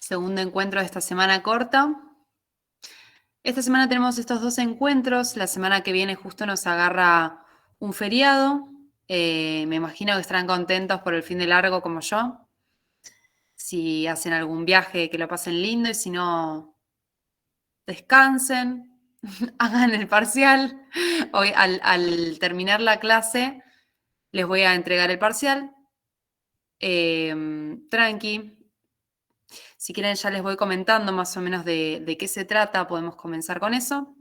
Segundo encuentro de esta semana corta. Esta semana tenemos estos 2 encuentros. La semana que viene justo nos agarra un feriado. Me imagino que estarán contentos por el fin de largo como yo. Si hacen algún viaje, que lo pasen lindo, y si no, descansen, hagan el parcial. Hoy, al terminar la clase, les voy a entregar el parcial. Tranqui. Si quieren ya les voy comentando más o menos de qué se trata, podemos comenzar con eso.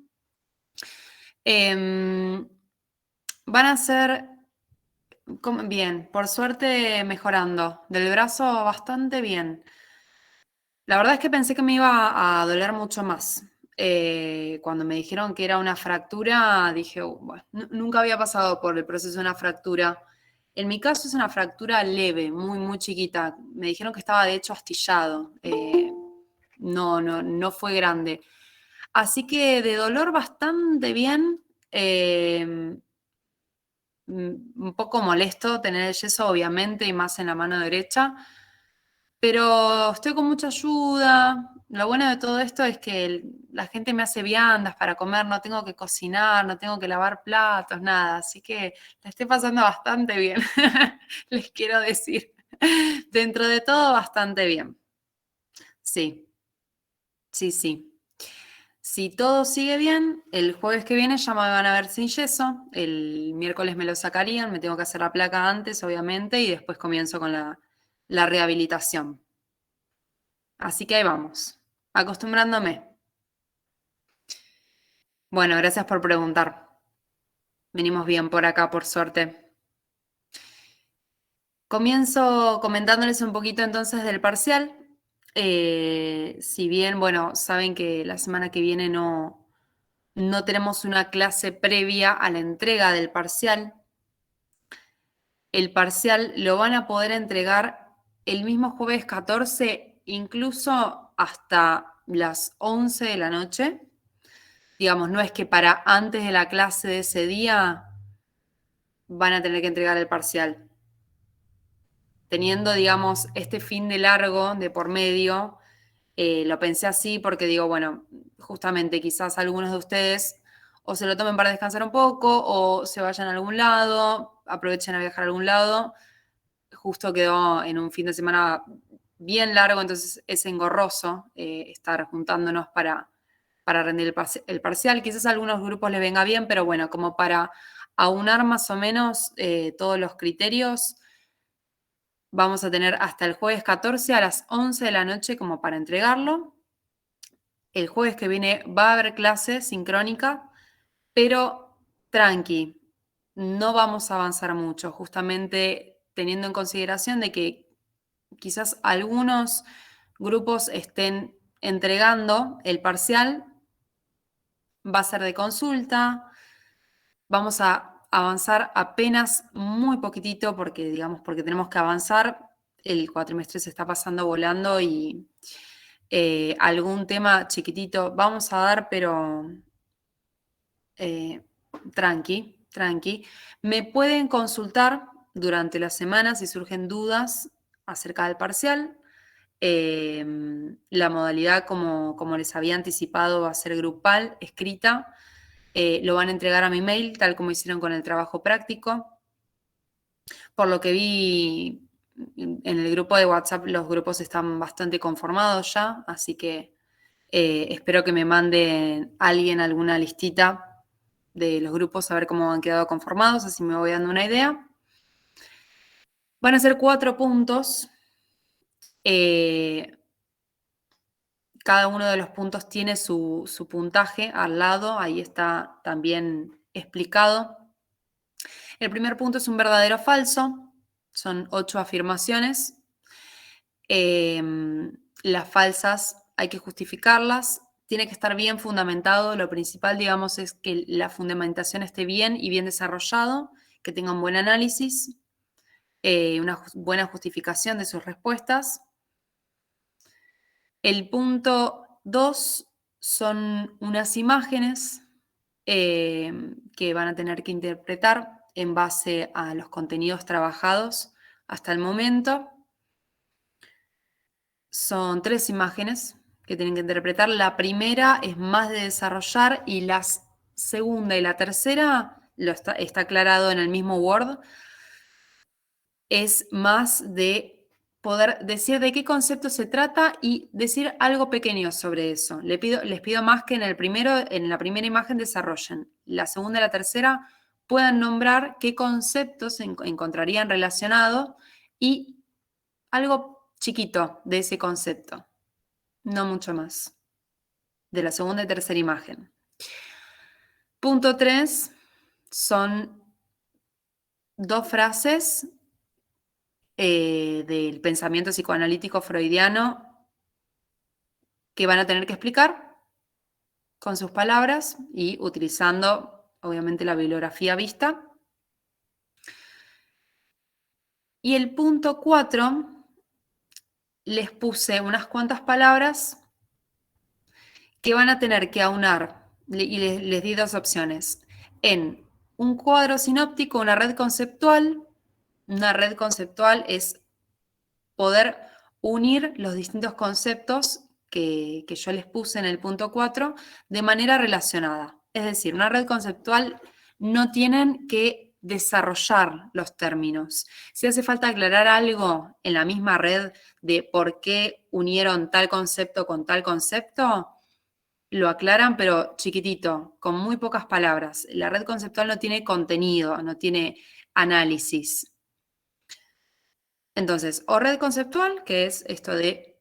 Van a ser, bien, por suerte mejorando. Del brazo bastante bien. La verdad es que pensé que me iba a doler mucho más. Cuando me dijeron que era una fractura, dije, bueno, nunca había pasado por el proceso de una fractura. En mi caso es una fractura leve, muy, muy chiquita. Me dijeron que estaba de hecho astillado. No fue grande. Así que de dolor bastante bien. Un poco molesto tener el yeso, obviamente, y más en la mano derecha. Pero estoy con mucha ayuda. Lo bueno de todo esto es que la gente me hace viandas para comer, no tengo que cocinar, no tengo que lavar platos, nada. Así que la estoy pasando bastante bien, les quiero decir. Dentro de todo, bastante bien. Sí, sí. Si todo sigue bien, el jueves que viene ya me van a ver sin yeso. El miércoles me lo sacarían, me tengo que hacer la placa antes, obviamente, y después comienzo con la rehabilitación. Así que ahí vamos, acostumbrándome. Bueno, gracias por preguntar. Venimos bien por acá, por suerte. Comienzo comentándoles un poquito entonces del parcial. Si bien, bueno, saben que la semana que viene no tenemos una clase previa a la entrega del parcial. El parcial lo van a poder entregar el mismo jueves 14, incluso hasta las 11 de la noche. Digamos, no es que para antes de la clase de ese día van a tener que entregar el parcial. Teniendo, digamos, este fin de largo de por medio, lo pensé así porque digo, bueno, justamente quizás algunos de ustedes o se lo tomen para descansar un poco o se vayan a algún lado, aprovechen a viajar a algún lado. Justo quedó en un fin de semana bien largo, entonces es engorroso estar juntándonos para rendir el parcial. Quizás a algunos grupos les venga bien, pero bueno, como para aunar más o menos todos los criterios, vamos a tener hasta el jueves 14 a las 11 de la noche como para entregarlo. El jueves que viene va a haber clase sincrónica, pero tranqui, no vamos a avanzar mucho, justamente teniendo en consideración de que quizás algunos grupos estén entregando el parcial, va a ser de consulta, vamos a avanzar apenas muy poquitito porque, digamos, porque tenemos que avanzar, el cuatrimestre se está pasando volando y algún tema chiquitito vamos a dar, pero tranqui. Me pueden consultar durante la semana si surgen dudas acerca del parcial. La modalidad, como les había anticipado, va a ser grupal, escrita. Lo van a entregar a mi mail, tal como hicieron con el trabajo práctico. Por lo que vi en el grupo de WhatsApp, los grupos están bastante conformados ya, así que espero que me mande alguien alguna listita de los grupos a ver cómo han quedado conformados, así me voy dando una idea. Van a ser 4 puntos. Cada uno de los puntos tiene su puntaje al lado, ahí está también explicado. El primer punto es un verdadero o falso, son 8 afirmaciones. Las falsas hay que justificarlas, tiene que estar bien fundamentado, lo principal, digamos, es que la fundamentación esté bien y bien desarrollado, que tenga un buen análisis, una buena justificación de sus respuestas. El punto 2 son unas imágenes que van a tener que interpretar en base a los contenidos trabajados hasta el momento. Son 3 imágenes que tienen que interpretar. La primera es más de desarrollar y la segunda y la tercera, está aclarado en el mismo Word, es más de poder decir de qué concepto se trata y decir algo pequeño sobre eso. Les pido más que en la primera imagen desarrollen. La segunda y la tercera puedan nombrar qué conceptos se encontrarían relacionados y algo chiquito de ese concepto, no mucho más, de la segunda y tercera imagen. Punto 3 son 2 frases del pensamiento psicoanalítico freudiano que van a tener que explicar con sus palabras y utilizando, obviamente, la bibliografía vista. Y el punto 4, les puse unas cuantas palabras que van a tener que aunar, y les di 2 opciones, en un cuadro sinóptico, una red conceptual. Una red conceptual es poder unir los distintos conceptos que yo les puse en el punto 4 de manera relacionada. Es decir, una red conceptual no tienen que desarrollar los términos. Si hace falta aclarar algo en la misma red de por qué unieron tal concepto con tal concepto, lo aclaran, pero chiquitito, con muy pocas palabras. La red conceptual no tiene contenido, no tiene análisis. Entonces, o red conceptual, que es esto de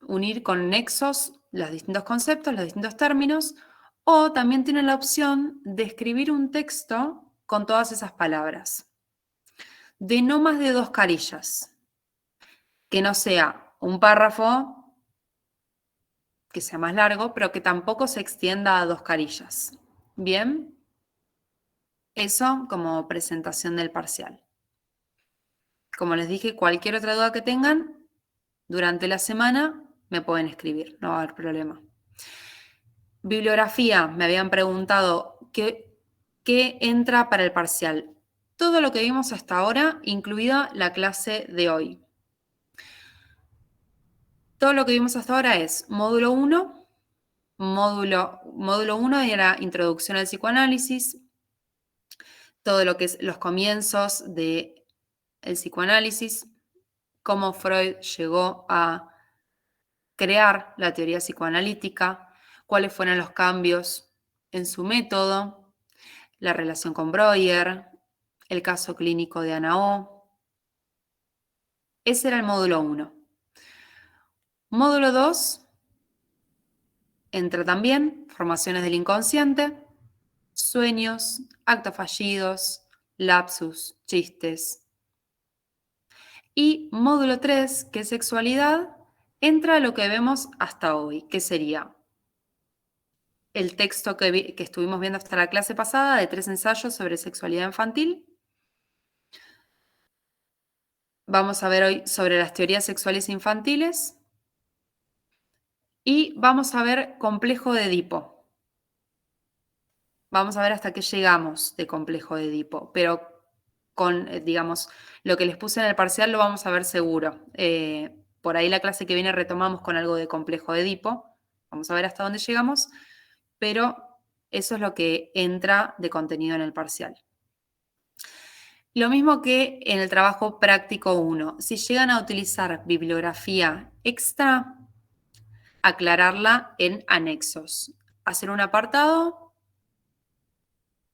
unir con nexos los distintos conceptos, los distintos términos, o también tienen la opción de escribir un texto con todas esas palabras, de no más de 2 carillas, que no sea un párrafo que sea más largo, pero que tampoco se extienda a 2 carillas. Bien, eso como presentación del parcial. Como les dije, cualquier otra duda que tengan durante la semana me pueden escribir, no va a haber problema. Bibliografía, me habían preguntado qué entra para el parcial. Todo lo que vimos hasta ahora, incluida la clase de hoy. Todo lo que vimos hasta ahora es módulo 1, módulo 1 era introducción al psicoanálisis, todo lo que es los comienzos del psicoanálisis, cómo Freud llegó a crear la teoría psicoanalítica, cuáles fueron los cambios en su método, la relación con Breuer, el caso clínico de Ana O. Ese era el módulo 1. Módulo 2 entra también formaciones del inconsciente, sueños, actos fallidos, lapsus, chistes. Y módulo 3, que es sexualidad, entra lo que vemos hasta hoy, que sería el texto que estuvimos viendo hasta la clase pasada de 3 ensayos sobre sexualidad infantil. Vamos a ver hoy sobre las teorías sexuales infantiles. Y vamos a ver complejo de Edipo. Vamos a ver hasta qué llegamos de complejo de Edipo, pero con, digamos, lo que les puse en el parcial lo vamos a ver seguro. Por ahí la clase que viene retomamos con algo de complejo de Edipo. Vamos a ver hasta dónde llegamos, pero eso es lo que entra de contenido en el parcial. Lo mismo que en el trabajo práctico 1. Si llegan a utilizar bibliografía extra, aclararla en anexos. Hacer un apartado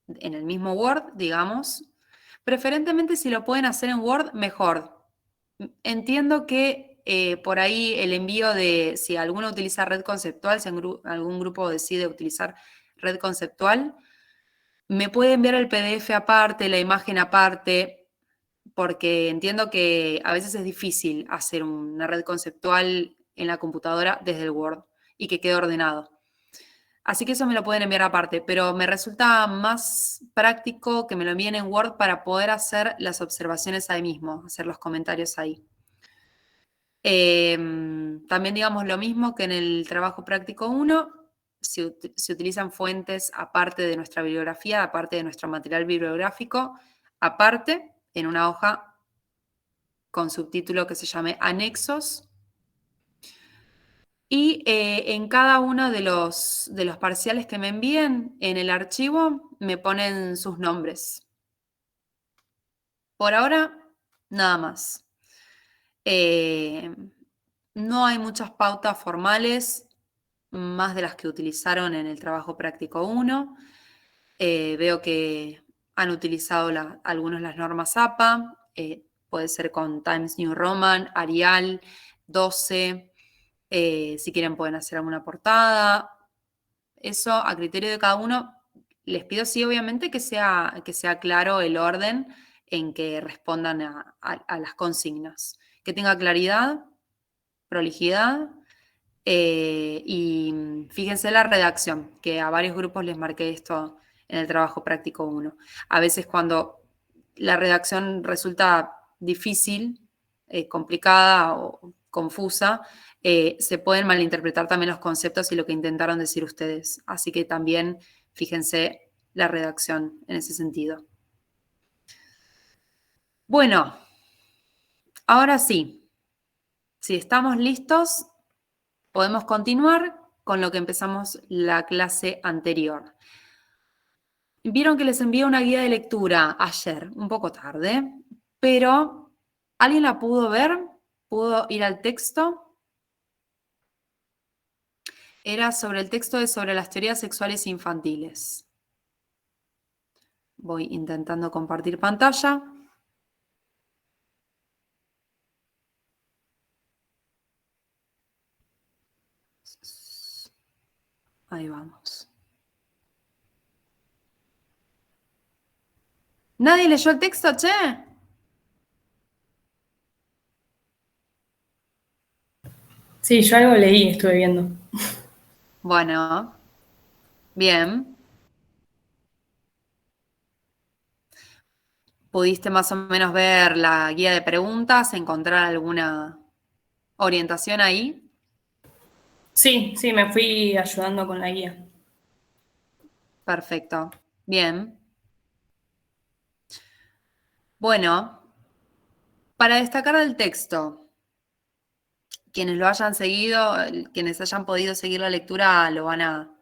en el mismo Word, digamos. Preferentemente si lo pueden hacer en Word, mejor. Entiendo que por ahí el envío de, si alguno utiliza red conceptual, si algún grupo decide utilizar red conceptual, me puede enviar el PDF aparte, la imagen aparte, porque entiendo que a veces es difícil hacer una red conceptual en la computadora desde el Word y que quede ordenado. Así que eso me lo pueden enviar aparte, pero me resulta más práctico que me lo envíen en Word para poder hacer las observaciones ahí mismo, hacer los comentarios ahí. También digamos lo mismo que en el trabajo práctico 1, se utilizan fuentes aparte de nuestra bibliografía, aparte de nuestro material bibliográfico, aparte en una hoja con subtítulo que se llame anexos, Y en cada uno de los parciales que me envíen en el archivo me ponen sus nombres. Por ahora, nada más. No hay muchas pautas formales, más de las que utilizaron en el trabajo práctico 1. Veo que han utilizado algunos las normas APA, puede ser con Times New Roman, Arial, 12. Si quieren pueden hacer alguna portada. Eso a criterio de cada uno. Les pido sí, obviamente, que sea claro el orden en que respondan a las consignas. Que tenga claridad, prolijidad y fíjense la redacción, que a varios grupos les marqué esto en el trabajo práctico 1. A veces cuando la redacción resulta difícil, complicada o confusa, se pueden malinterpretar también los conceptos y lo que intentaron decir ustedes. Así que también fíjense la redacción en ese sentido. Bueno, ahora sí, si estamos listos, podemos continuar con lo que empezamos la clase anterior. Vieron que les envié una guía de lectura ayer, un poco tarde, pero ¿alguien la pudo ver? ¿Pudo ir al texto? Era sobre el texto sobre las teorías sexuales infantiles. Voy intentando compartir pantalla. Ahí vamos. ¿Nadie leyó el texto, che? Sí, yo algo leí, estuve viendo. Bueno, bien. ¿Pudiste más o menos ver la guía de preguntas, encontrar alguna orientación ahí? Sí, sí, me fui ayudando con la guía. Perfecto. Bien. Bueno, para destacar del texto, quienes lo hayan seguido, quienes hayan podido seguir la lectura lo van a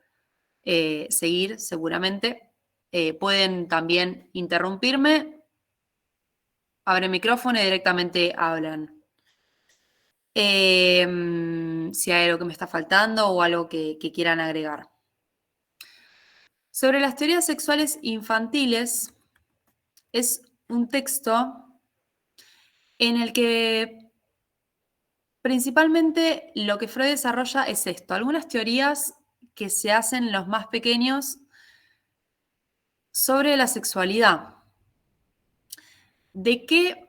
seguir seguramente. Pueden también interrumpirme, abren micrófono y directamente hablan. Si hay algo que me está faltando o algo que quieran agregar. Sobre las teorías sexuales infantiles, es un texto en el que principalmente lo que Freud desarrolla es esto, algunas teorías que se hacen los más pequeños sobre la sexualidad. ¿De qué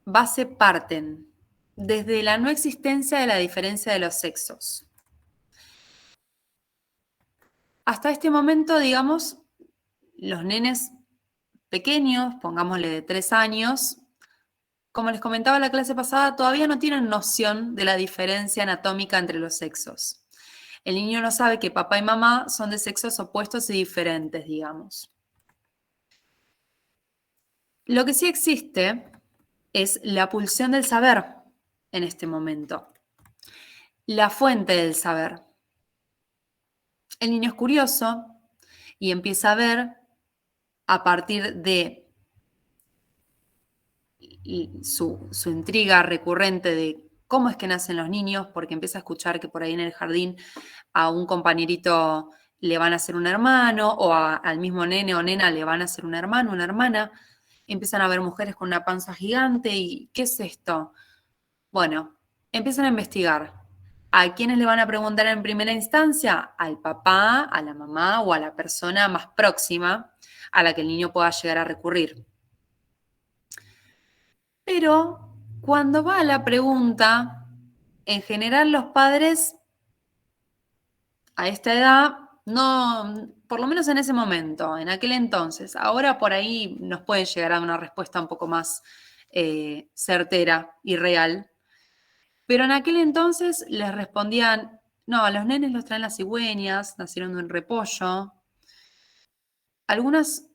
base parten? Desde la no existencia de la diferencia de los sexos. Hasta este momento, digamos, los nenes pequeños, pongámosle de 3 años, como les comentaba en la clase pasada, todavía no tienen noción de la diferencia anatómica entre los sexos. El niño no sabe que papá y mamá son de sexos opuestos y diferentes, digamos. Lo que sí existe es la pulsión del saber en este momento, la fuente del saber. El niño es curioso y empieza a ver a partir de su intriga recurrente de cómo es que nacen los niños, porque empieza a escuchar que por ahí en el jardín a un compañerito le van a hacer un hermano, o al mismo nene o nena le van a hacer un hermano, una hermana. Empiezan a ver mujeres con una panza gigante y ¿qué es esto? Bueno, empiezan a investigar. ¿A quiénes le van a preguntar en primera instancia? Al papá, a la mamá o a la persona más próxima a la que el niño pueda llegar a recurrir. Pero cuando va a la pregunta, en general los padres a esta edad, no, por lo menos en ese momento, en aquel entonces, ahora por ahí nos pueden llegar a una respuesta un poco más certera y real, pero en aquel entonces les respondían, no, a los nenes los traen las cigüeñas, nacieron de un repollo. Algunas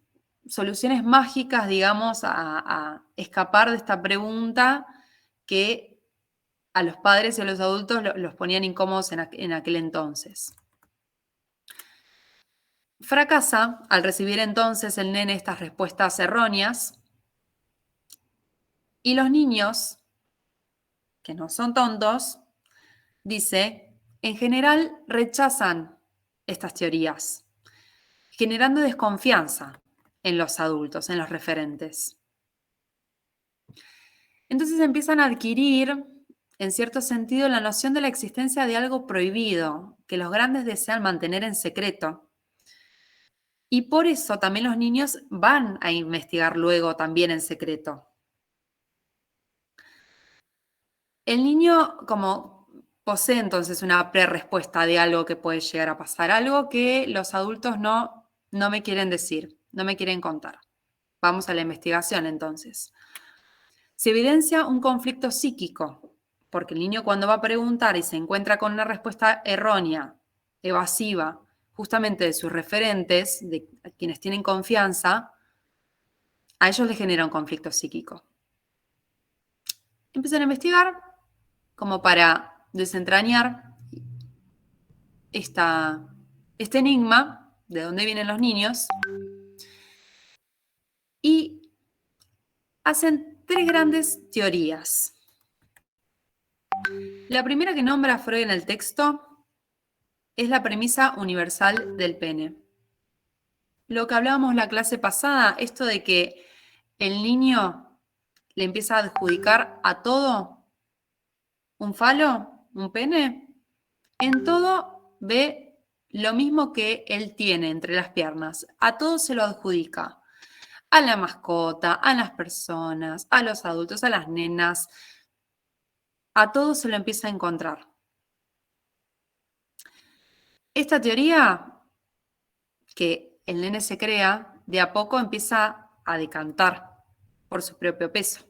soluciones mágicas, digamos, a escapar de esta pregunta que a los padres y a los adultos los ponían incómodos en aquel entonces. Fracasa al recibir entonces el nene estas respuestas erróneas y los niños, que no son tontos, dice, en general rechazan estas teorías, generando desconfianza en los adultos, en los referentes. Entonces empiezan a adquirir, en cierto sentido, la noción de la existencia de algo prohibido, que los grandes desean mantener en secreto. Y por eso también los niños van a investigar luego también en secreto. El niño como posee entonces una pre-respuesta de algo que puede llegar a pasar, algo que los adultos no me quieren decir, no me quieren contar. Vamos a la investigación entonces. Se evidencia un conflicto psíquico, porque el niño cuando va a preguntar y se encuentra con una respuesta errónea, evasiva, justamente de sus referentes, de quienes tienen confianza, a ellos les genera un conflicto psíquico. Empiezan a investigar como para desentrañar este enigma, de dónde vienen los niños, y hacen 3 grandes teorías. La primera que nombra Freud en el texto es la premisa universal del pene. Lo que hablábamos la clase pasada, esto de que el niño le empieza a adjudicar a todo un falo, un pene, en todo ve lo mismo que él tiene entre las piernas, a todo se lo adjudica, a la mascota, a las personas, a los adultos, a las nenas, a todo se lo empieza a encontrar. Esta teoría que el nene se crea, de a poco empieza a decantar por su propio peso.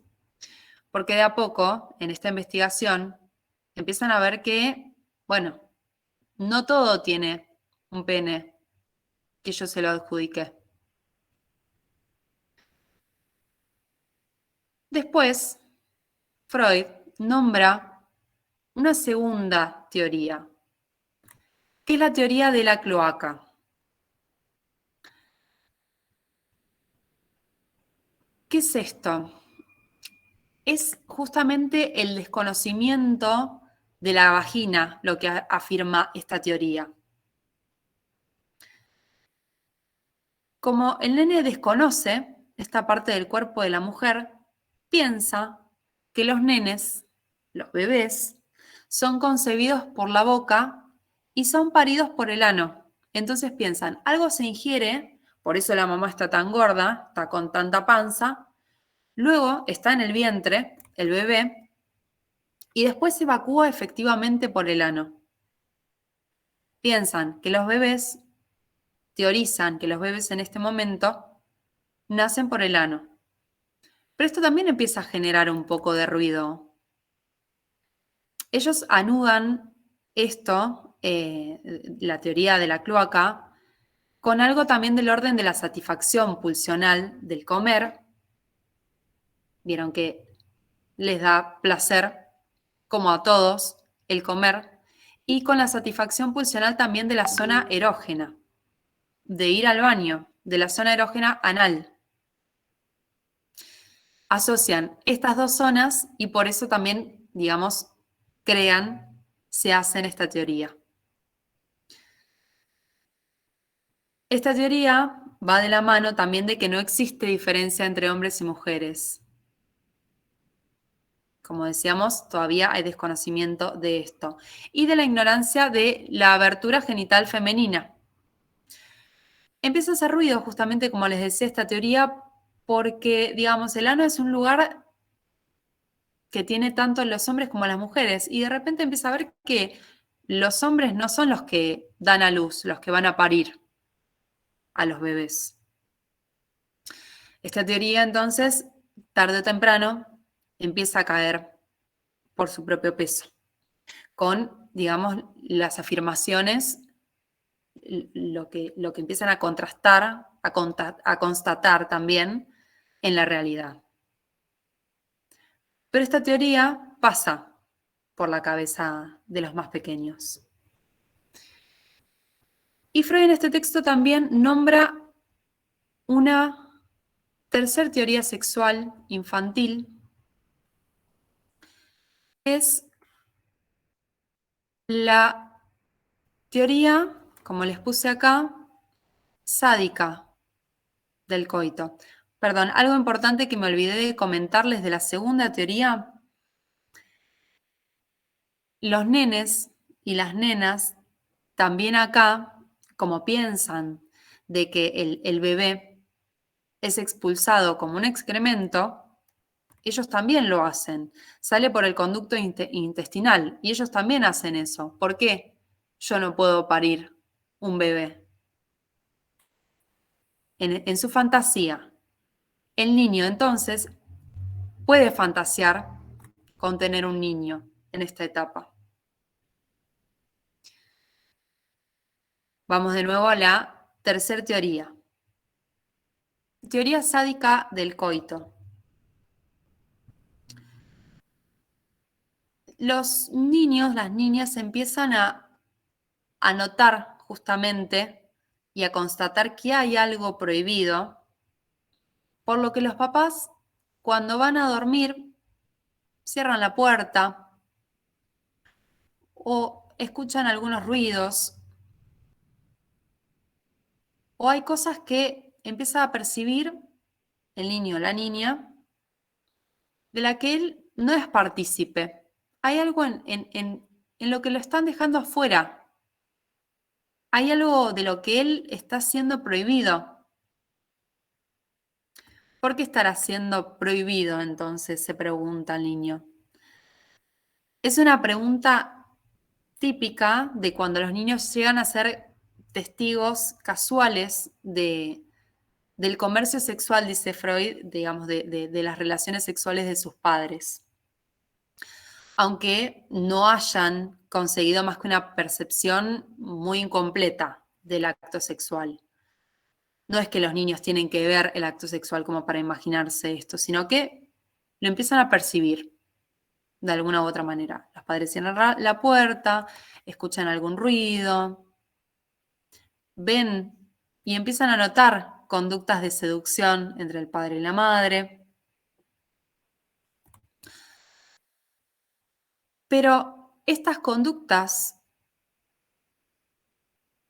Porque de a poco, en esta investigación, empiezan a ver que, bueno, no todo tiene un pene que yo se lo adjudique. Después, Freud nombra una segunda teoría, que es la teoría de la cloaca. ¿Qué es esto? Es justamente el desconocimiento de la vagina lo que afirma esta teoría. Como el nene desconoce esta parte del cuerpo de la mujer, piensa que los nenes, los bebés, son concebidos por la boca y son paridos por el ano. Entonces piensan, algo se ingiere, por eso la mamá está tan gorda, está con tanta panza, luego está en el vientre, el bebé, y después se evacúa efectivamente por el ano. Piensan que los bebés, teorizan que los bebés en este momento nacen por el ano. Pero esto también empieza a generar un poco de ruido. Ellos anudan esto, la teoría de la cloaca, con algo también del orden de la satisfacción pulsional del comer. Vieron que les da placer, como a todos, el comer. Y con la satisfacción pulsional también de la zona erógena, de ir al baño, de la zona erógena anal. Asocian estas dos zonas y por eso también, digamos, se hacen esta teoría. Esta teoría va de la mano también de que no existe diferencia entre hombres y mujeres. Como decíamos, todavía hay desconocimiento de esto. Y de la ignorancia de la abertura genital femenina. Empieza a hacer ruido, justamente como les decía, esta teoría, porque, digamos, el ano es un lugar que tiene tanto los hombres como las mujeres, y de repente empieza a ver que los hombres no son los que dan a luz, los que van a parir a los bebés. Esta teoría, entonces, tarde o temprano, empieza a caer por su propio peso, con, digamos, las afirmaciones, lo que empiezan a contrastar, a constatar también en la realidad. Pero esta teoría pasa por la cabeza de los más pequeños. Y Freud en este texto también nombra una tercera teoría sexual infantil, es la teoría, como les puse acá, sádica del coito. Perdón, algo importante que me olvidé de comentarles de la segunda teoría. Los nenes y las nenas también acá, como piensan de que el bebé es expulsado como un excremento, ellos también lo hacen. Sale por el conducto intestinal y ellos también hacen eso. ¿Por qué yo no puedo parir un bebé? En su fantasía, el niño entonces puede fantasear con tener un niño en esta etapa. Vamos de nuevo a la tercera teoría. Teoría sádica del coito. Los niños, las niñas empiezan a notar justamente y a constatar que hay algo prohibido, por lo que los papás, cuando van a dormir, cierran la puerta o escuchan algunos ruidos, o hay cosas que empieza a percibir el niño o la niña de la que él no es partícipe. Hay algo en lo que lo están dejando afuera. Hay algo de lo que él está siendo prohibido. ¿Por qué estará siendo prohibido entonces? Se pregunta el niño. Es una pregunta típica de cuando los niños llegan a ser testigos casuales del comercio sexual, dice Freud, digamos, de las relaciones sexuales de sus padres. Aunque no hayan conseguido más que una percepción muy incompleta del acto sexual. No es que los niños tienen que ver el acto sexual como para imaginarse esto, sino que lo empiezan a percibir de alguna u otra manera. Los padres cierran la puerta, escuchan algún ruido, ven y empiezan a notar conductas de seducción entre el padre y la madre. Pero estas conductas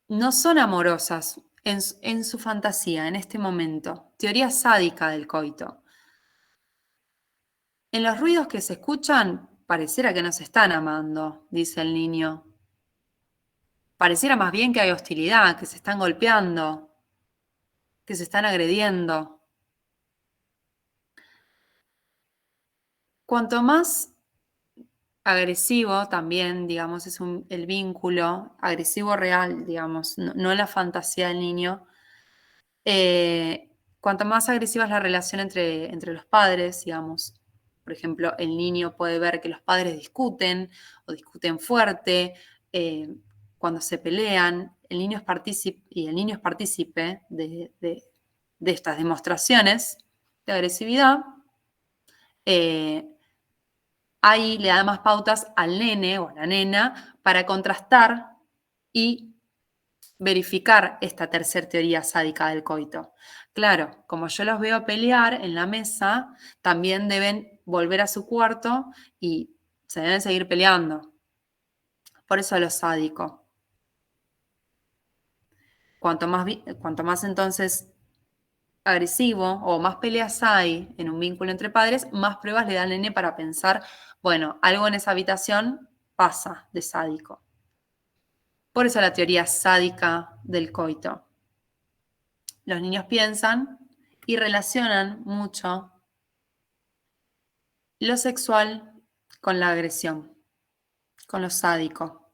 no son amorosas en su fantasía, en este momento. Teoría sádica del coito. En los ruidos que se escuchan, pareciera que nos están amando, dice el niño. Pareciera más bien que hay hostilidad, que se están golpeando, que se están agrediendo. Cuanto más agresivo también, digamos, es el vínculo, agresivo real, digamos, no la fantasía del niño, cuanto más agresiva es la relación entre los padres, digamos, por ejemplo, el niño puede ver que los padres discuten o discuten fuerte, cuando se pelean, el niño es partícipe de estas demostraciones de agresividad. Ahí le da más pautas al nene o a la nena para contrastar y verificar esta tercera teoría sádica del coito. Claro, como yo los veo pelear en la mesa, también deben volver a su cuarto y se deben seguir peleando. Por eso lo sádico. Cuanto más entonces agresivo o más peleas hay en un vínculo entre padres, más pruebas le da al nene para pensar, bueno, algo en esa habitación pasa de sádico. Por eso la teoría sádica del coito. Los niños piensan y relacionan mucho lo sexual con la agresión, con lo sádico.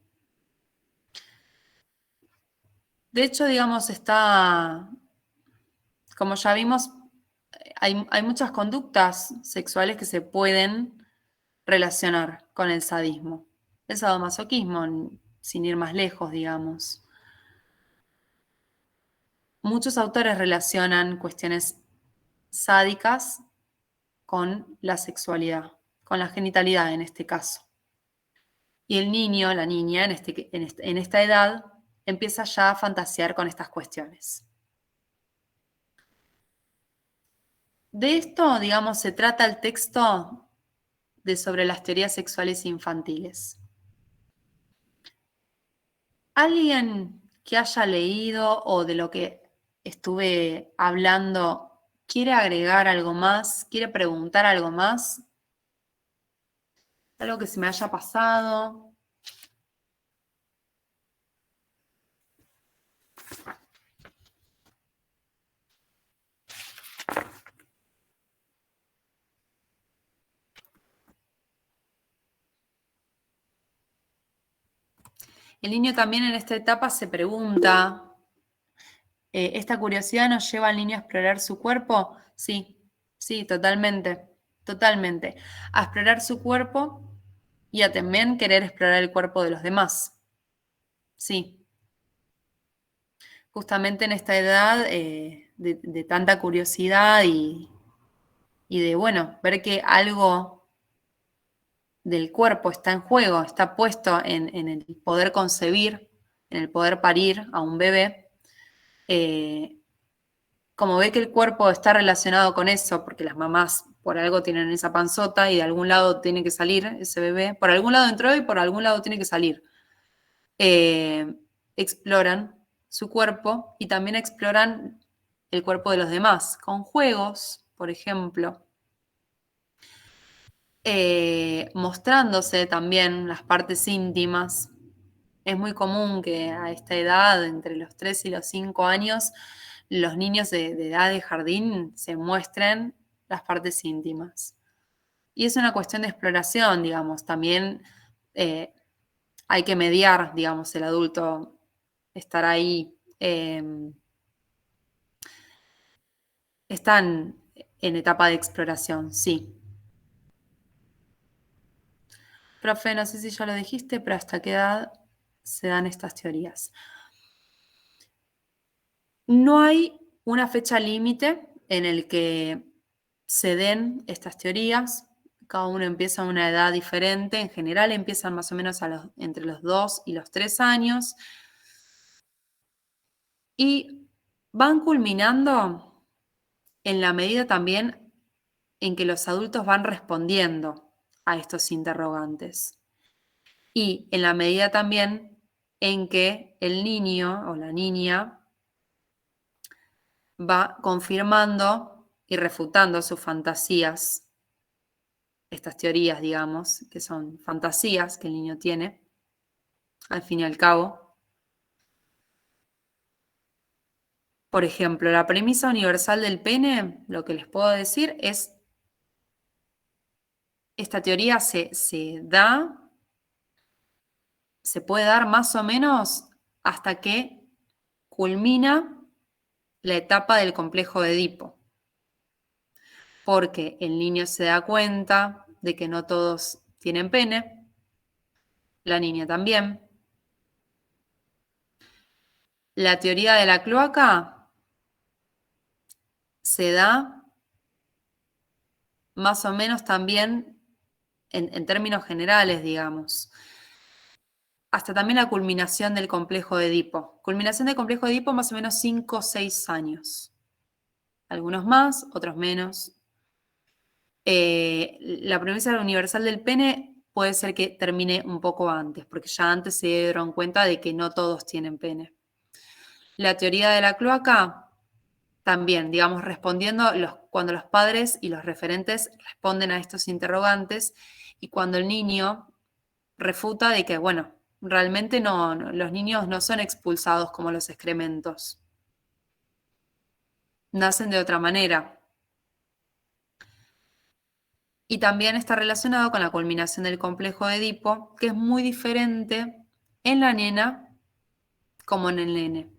De hecho, digamos, como ya vimos, hay muchas conductas sexuales que se pueden relacionar con el sadismo. El sadomasoquismo, sin ir más lejos, digamos. Muchos autores relacionan cuestiones sádicas con la sexualidad, con la genitalidad en este caso. Y el niño, la niña, en esta edad, empieza ya a fantasear con estas cuestiones. De esto, digamos, se trata el texto sobre las teorías sexuales infantiles. ¿Alguien que haya leído o de lo que estuve hablando quiere agregar algo más? ¿Quiere preguntar algo más? ¿Algo que se me haya pasado? El niño también en esta etapa se pregunta, ¿esta curiosidad nos lleva al niño a explorar su cuerpo? Sí, sí, totalmente, totalmente. A explorar su cuerpo y a también querer explorar el cuerpo de los demás. Sí. Justamente en esta edad de tanta curiosidad y de, bueno, ver que algo del cuerpo está en juego, está puesto en el poder concebir, en el poder parir a un bebé, como ve que el cuerpo está relacionado con eso, porque las mamás por algo tienen esa panzota y de algún lado tiene que salir ese bebé, por algún lado entró y por algún lado tiene que salir. Exploran su cuerpo y también exploran el cuerpo de los demás, con juegos, por ejemplo, mostrándose también las partes íntimas. Es muy común que a esta edad, entre los 3 y los 5 años, los niños de edad de jardín se muestren las partes íntimas. Y es una cuestión de exploración, digamos, también hay que mediar, digamos, el adulto, estar ahí. Están en etapa de exploración, sí. Profe, no sé si ya lo dijiste, pero ¿hasta qué edad se dan estas teorías? No hay una fecha límite en el que se den estas teorías. Cada uno empieza a una edad diferente. En general empiezan más o menos entre los 2 y los 3 años. Y van culminando en la medida también en que los adultos van respondiendo a estos interrogantes. Y en la medida también en que el niño o la niña va confirmando y refutando sus fantasías, estas teorías, digamos, que son fantasías que el niño tiene, al fin y al cabo. Por ejemplo, la premisa universal del pene, lo que les puedo decir es, esta teoría se puede dar más o menos hasta que culmina la etapa del complejo de Edipo, porque el niño se da cuenta de que no todos tienen pene, la niña también. La teoría de la cloaca se da más o menos también en términos generales, digamos, hasta también la culminación del complejo de Edipo. Culminación del complejo de Edipo más o menos 5 o 6 años. Algunos más, otros menos. La premisa universal del pene puede ser que termine un poco antes, porque ya antes se dieron cuenta de que no todos tienen pene. La teoría de la cloaca, también, digamos, respondiendo cuando los padres y los referentes responden a estos interrogantes y cuando el niño refuta de que, bueno, realmente los niños no son expulsados como los excrementos. Nacen de otra manera. Y también está relacionado con la culminación del complejo de Edipo, que es muy diferente en la nena como en el nene.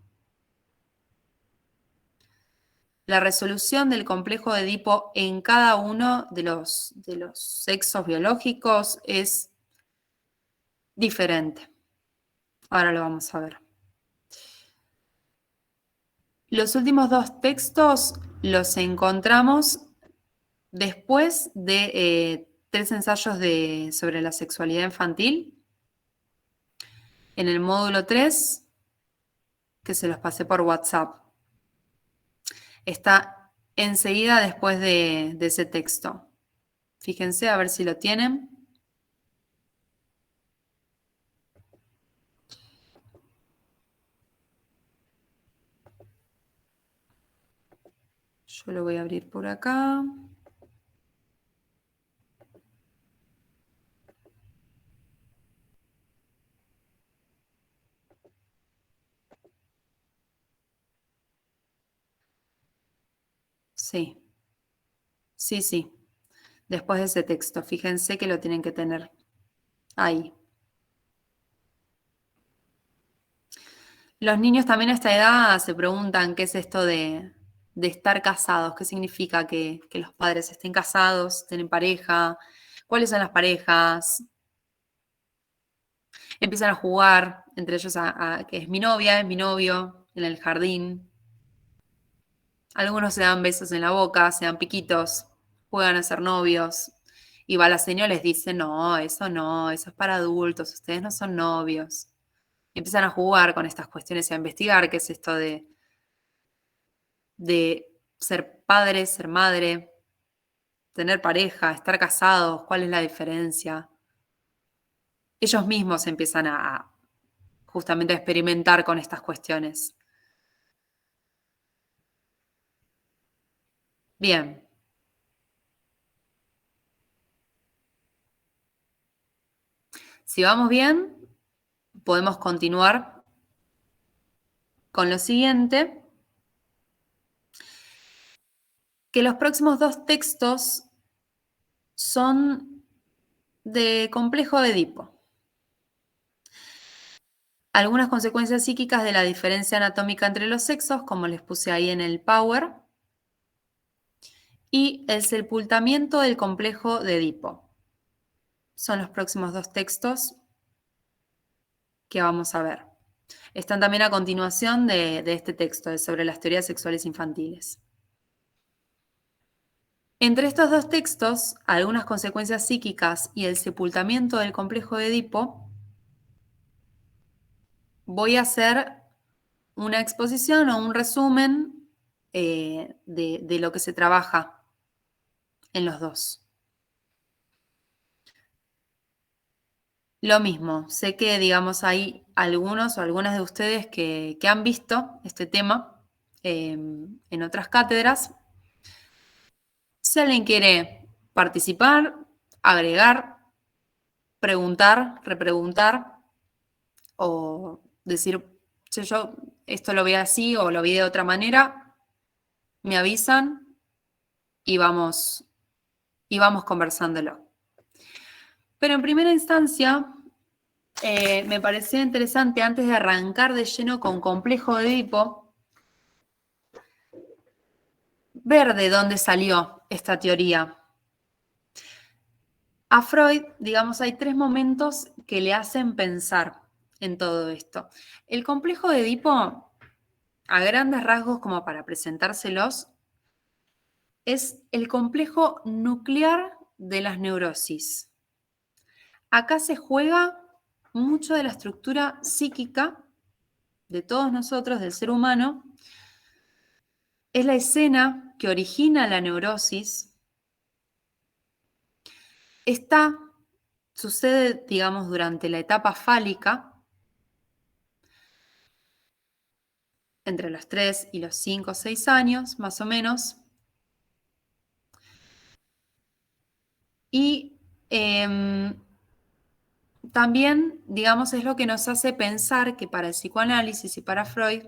La resolución del complejo de Edipo en cada uno de los sexos biológicos es diferente. Ahora lo vamos a ver. Los últimos dos textos los encontramos después de 3 ensayos sobre la sexualidad infantil, en el módulo 3, que se los pasé por WhatsApp. Está enseguida después de ese texto. Fíjense a ver si lo tienen. Yo lo voy a abrir por acá. Sí. Sí, sí. Después de ese texto. Fíjense que lo tienen que tener ahí. Los niños también a esta edad se preguntan qué es esto de estar casados, qué significa que los padres estén casados, tienen pareja, cuáles son las parejas. Empiezan a jugar entre ellos que es mi novia, es mi novio, en el jardín. Algunos se dan besos en la boca, se dan piquitos, juegan a ser novios. Y va la señora y les dice, no, eso es para adultos, ustedes no son novios. Y empiezan a jugar con estas cuestiones y a investigar qué es esto de ser padre, ser madre, tener pareja, estar casados, cuál es la diferencia. Ellos mismos empiezan a justamente a experimentar con estas cuestiones. Bien. Si vamos bien, podemos continuar con lo siguiente, que los próximos 2 textos son de complejo de Edipo. Algunas consecuencias psíquicas de la diferencia anatómica entre los sexos, como les puse ahí en el Power, y el sepultamiento del complejo de Edipo. Son los próximos 2 textos que vamos a ver. Están también a continuación de este texto, sobre las teorías sexuales infantiles. Entre estos 2 textos, algunas consecuencias psíquicas y el sepultamiento del complejo de Edipo, voy a hacer una exposición o un resumen de lo que se trabaja en los 2. Lo mismo, sé que, digamos, hay algunos o algunas de ustedes que han visto este tema en otras cátedras. Si alguien quiere participar, agregar, preguntar, repreguntar o decir, yo esto lo vi así o lo vi de otra manera, me avisan y vamos conversándolo. Pero en primera instancia, me pareció interesante, antes de arrancar de lleno con complejo de Edipo, ver de dónde salió esta teoría. A Freud, digamos, hay 3 momentos que le hacen pensar en todo esto. El complejo de Edipo, a grandes rasgos, como para presentárselos, es el complejo nuclear de las neurosis. Acá se juega mucho de la estructura psíquica de todos nosotros, del ser humano. Es la escena que origina la neurosis. Sucede, digamos, durante la etapa fálica, entre los 3 y los 5 o 6 años, más o menos. Y también, digamos, es lo que nos hace pensar que para el psicoanálisis y para Freud,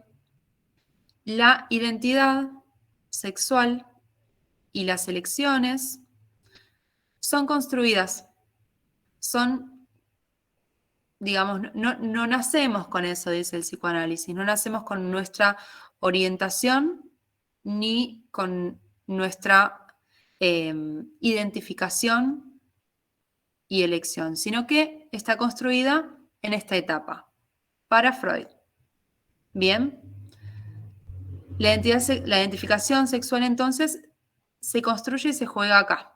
la identidad sexual y las elecciones son construidas, digamos, no nacemos con eso, dice el psicoanálisis, no nacemos con nuestra orientación ni con nuestra identificación y elección, sino que está construida en esta etapa, para Freud. Bien, la identificación sexual entonces se construye y se juega acá,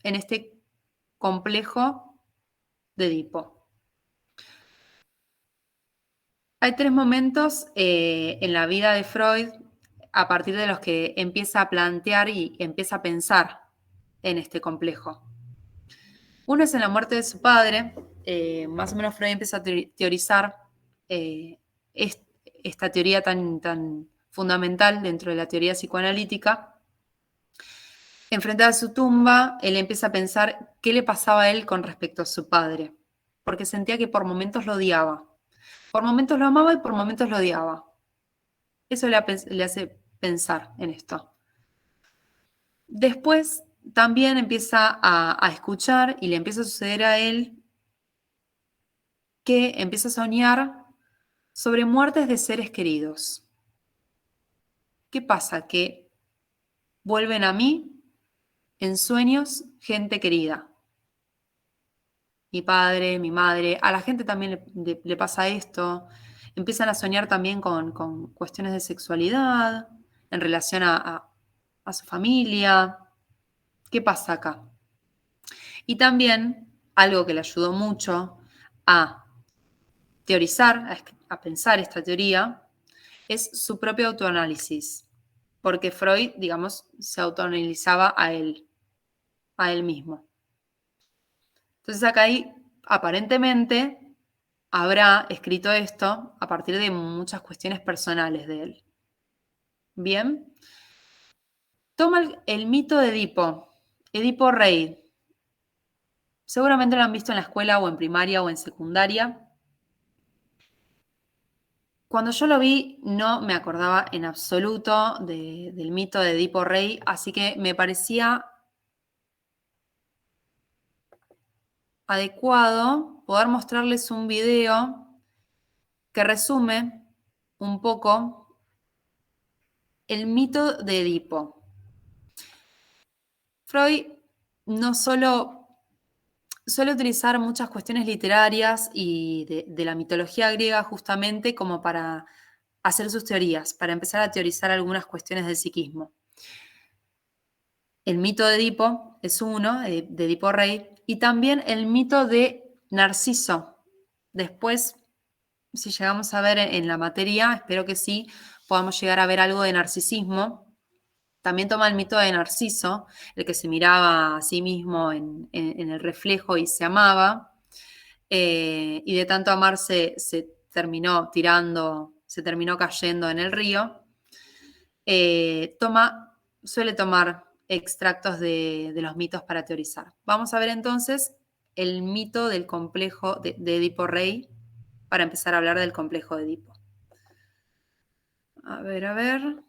en este complejo de Edipo. Hay 3 momentos en la vida de Freud a partir de los que empieza a plantear y empieza a pensar en este complejo. Uno es en la muerte de su padre. Más o menos Freud empieza a teorizar esta teoría tan fundamental dentro de la teoría psicoanalítica. Enfrentada a su tumba, él empieza a pensar qué le pasaba a él con respecto a su padre, porque sentía que por momentos lo odiaba. Por momentos lo amaba y por momentos lo odiaba. Eso le hace pensar en esto. Después también empieza a escuchar y le empieza a suceder a él que empieza a soñar sobre muertes de seres queridos. ¿Qué pasa? Que vuelven a mí en sueños gente querida. Mi padre, mi madre, a la gente también le pasa esto. Empiezan a soñar también con cuestiones de sexualidad en relación a su familia. ¿Qué pasa acá? Y también algo que le ayudó mucho a teorizar, a pensar esta teoría, es su propio autoanálisis. Porque Freud, digamos, se autoanalizaba a él mismo. Entonces acá aparentemente habrá escrito esto a partir de muchas cuestiones personales de él. Bien. Toma el mito de Edipo Rey. Seguramente lo han visto en la escuela o en primaria o en secundaria. Cuando yo lo vi no me acordaba en absoluto del mito de Edipo Rey, así que me parecía adecuado poder mostrarles un video que resume un poco el mito de Edipo. Freud no solo suele utilizar muchas cuestiones literarias y de la mitología griega justamente como para hacer sus teorías, para empezar a teorizar algunas cuestiones del psiquismo. El mito de Edipo es uno, de Edipo Rey, y también el mito de Narciso. Después, si llegamos a ver en la materia, espero que sí, podamos llegar a ver algo de narcisismo. También toma el mito de Narciso, el que se miraba a sí mismo en el reflejo y se amaba, y de tanto amarse se terminó cayendo en el río. Suele tomar extractos de los mitos para teorizar. Vamos a ver entonces el mito del complejo de Edipo Rey para empezar a hablar del complejo de Edipo. A ver.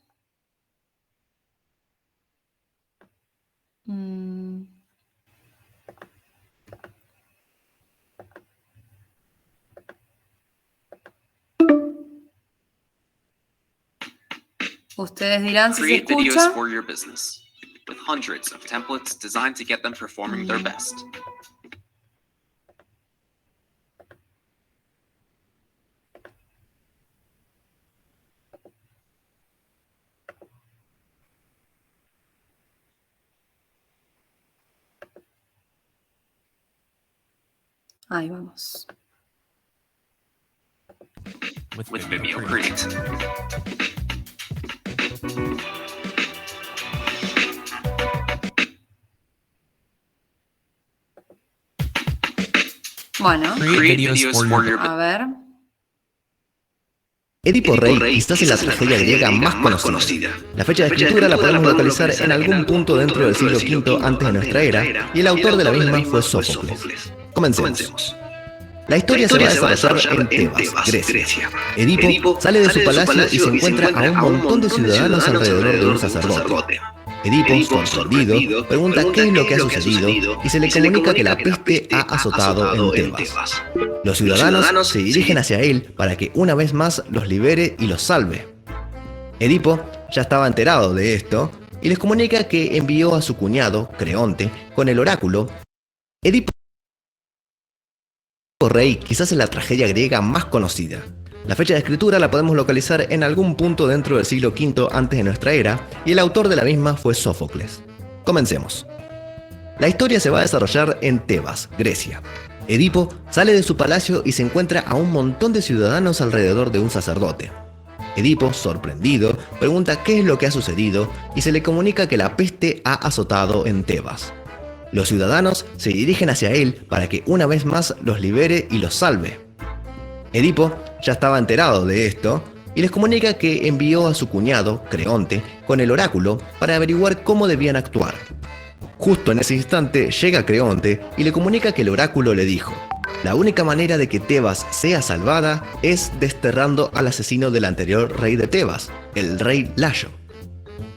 Ustedes dirán si se escucha. Create videos for your business with hundreds of templates designed to get them performing their best. Ahí vamos. With Vimeo Create. Bueno, Create videos for your a ver. Edipo Rey quizás es la tragedia griega más conocida. La fecha de escritura la podemos localizar en algún punto dentro del siglo V antes de nuestra era, y el autor de la misma fue Sófocles. Comencemos. La historia se va a desarrollar en Tebas, Grecia. Edipo sale de su palacio y se encuentra a un montón de ciudadanos alrededor de un sacerdote. Edipo, confundido, pregunta qué es lo que ha sucedido y se le comunica que la peste ha azotado en Tebas. Los ciudadanos se dirigen hacia él para que una vez más los libere y los salve. Edipo ya estaba enterado de esto y les comunica que envió a su cuñado, Creonte, con el oráculo. Edipo Rey quizás es la tragedia griega más conocida. La fecha de escritura la podemos localizar en algún punto dentro del siglo V antes de nuestra era, y el autor de la misma fue Sófocles. Comencemos. La historia se va a desarrollar en Tebas, Grecia. Edipo sale de su palacio y se encuentra a un montón de ciudadanos alrededor de un sacerdote. Edipo, sorprendido, pregunta qué es lo que ha sucedido y se le comunica que la peste ha azotado en Tebas. Los ciudadanos se dirigen hacia él para que una vez más los libere y los salve. Edipo ya estaba enterado de esto y les comunica que envió a su cuñado, Creonte, con el oráculo para averiguar cómo debían actuar. Justo en ese instante llega Creonte y le comunica que el oráculo le dijo: la única manera de que Tebas sea salvada es desterrando al asesino del anterior rey de Tebas, el rey Layo.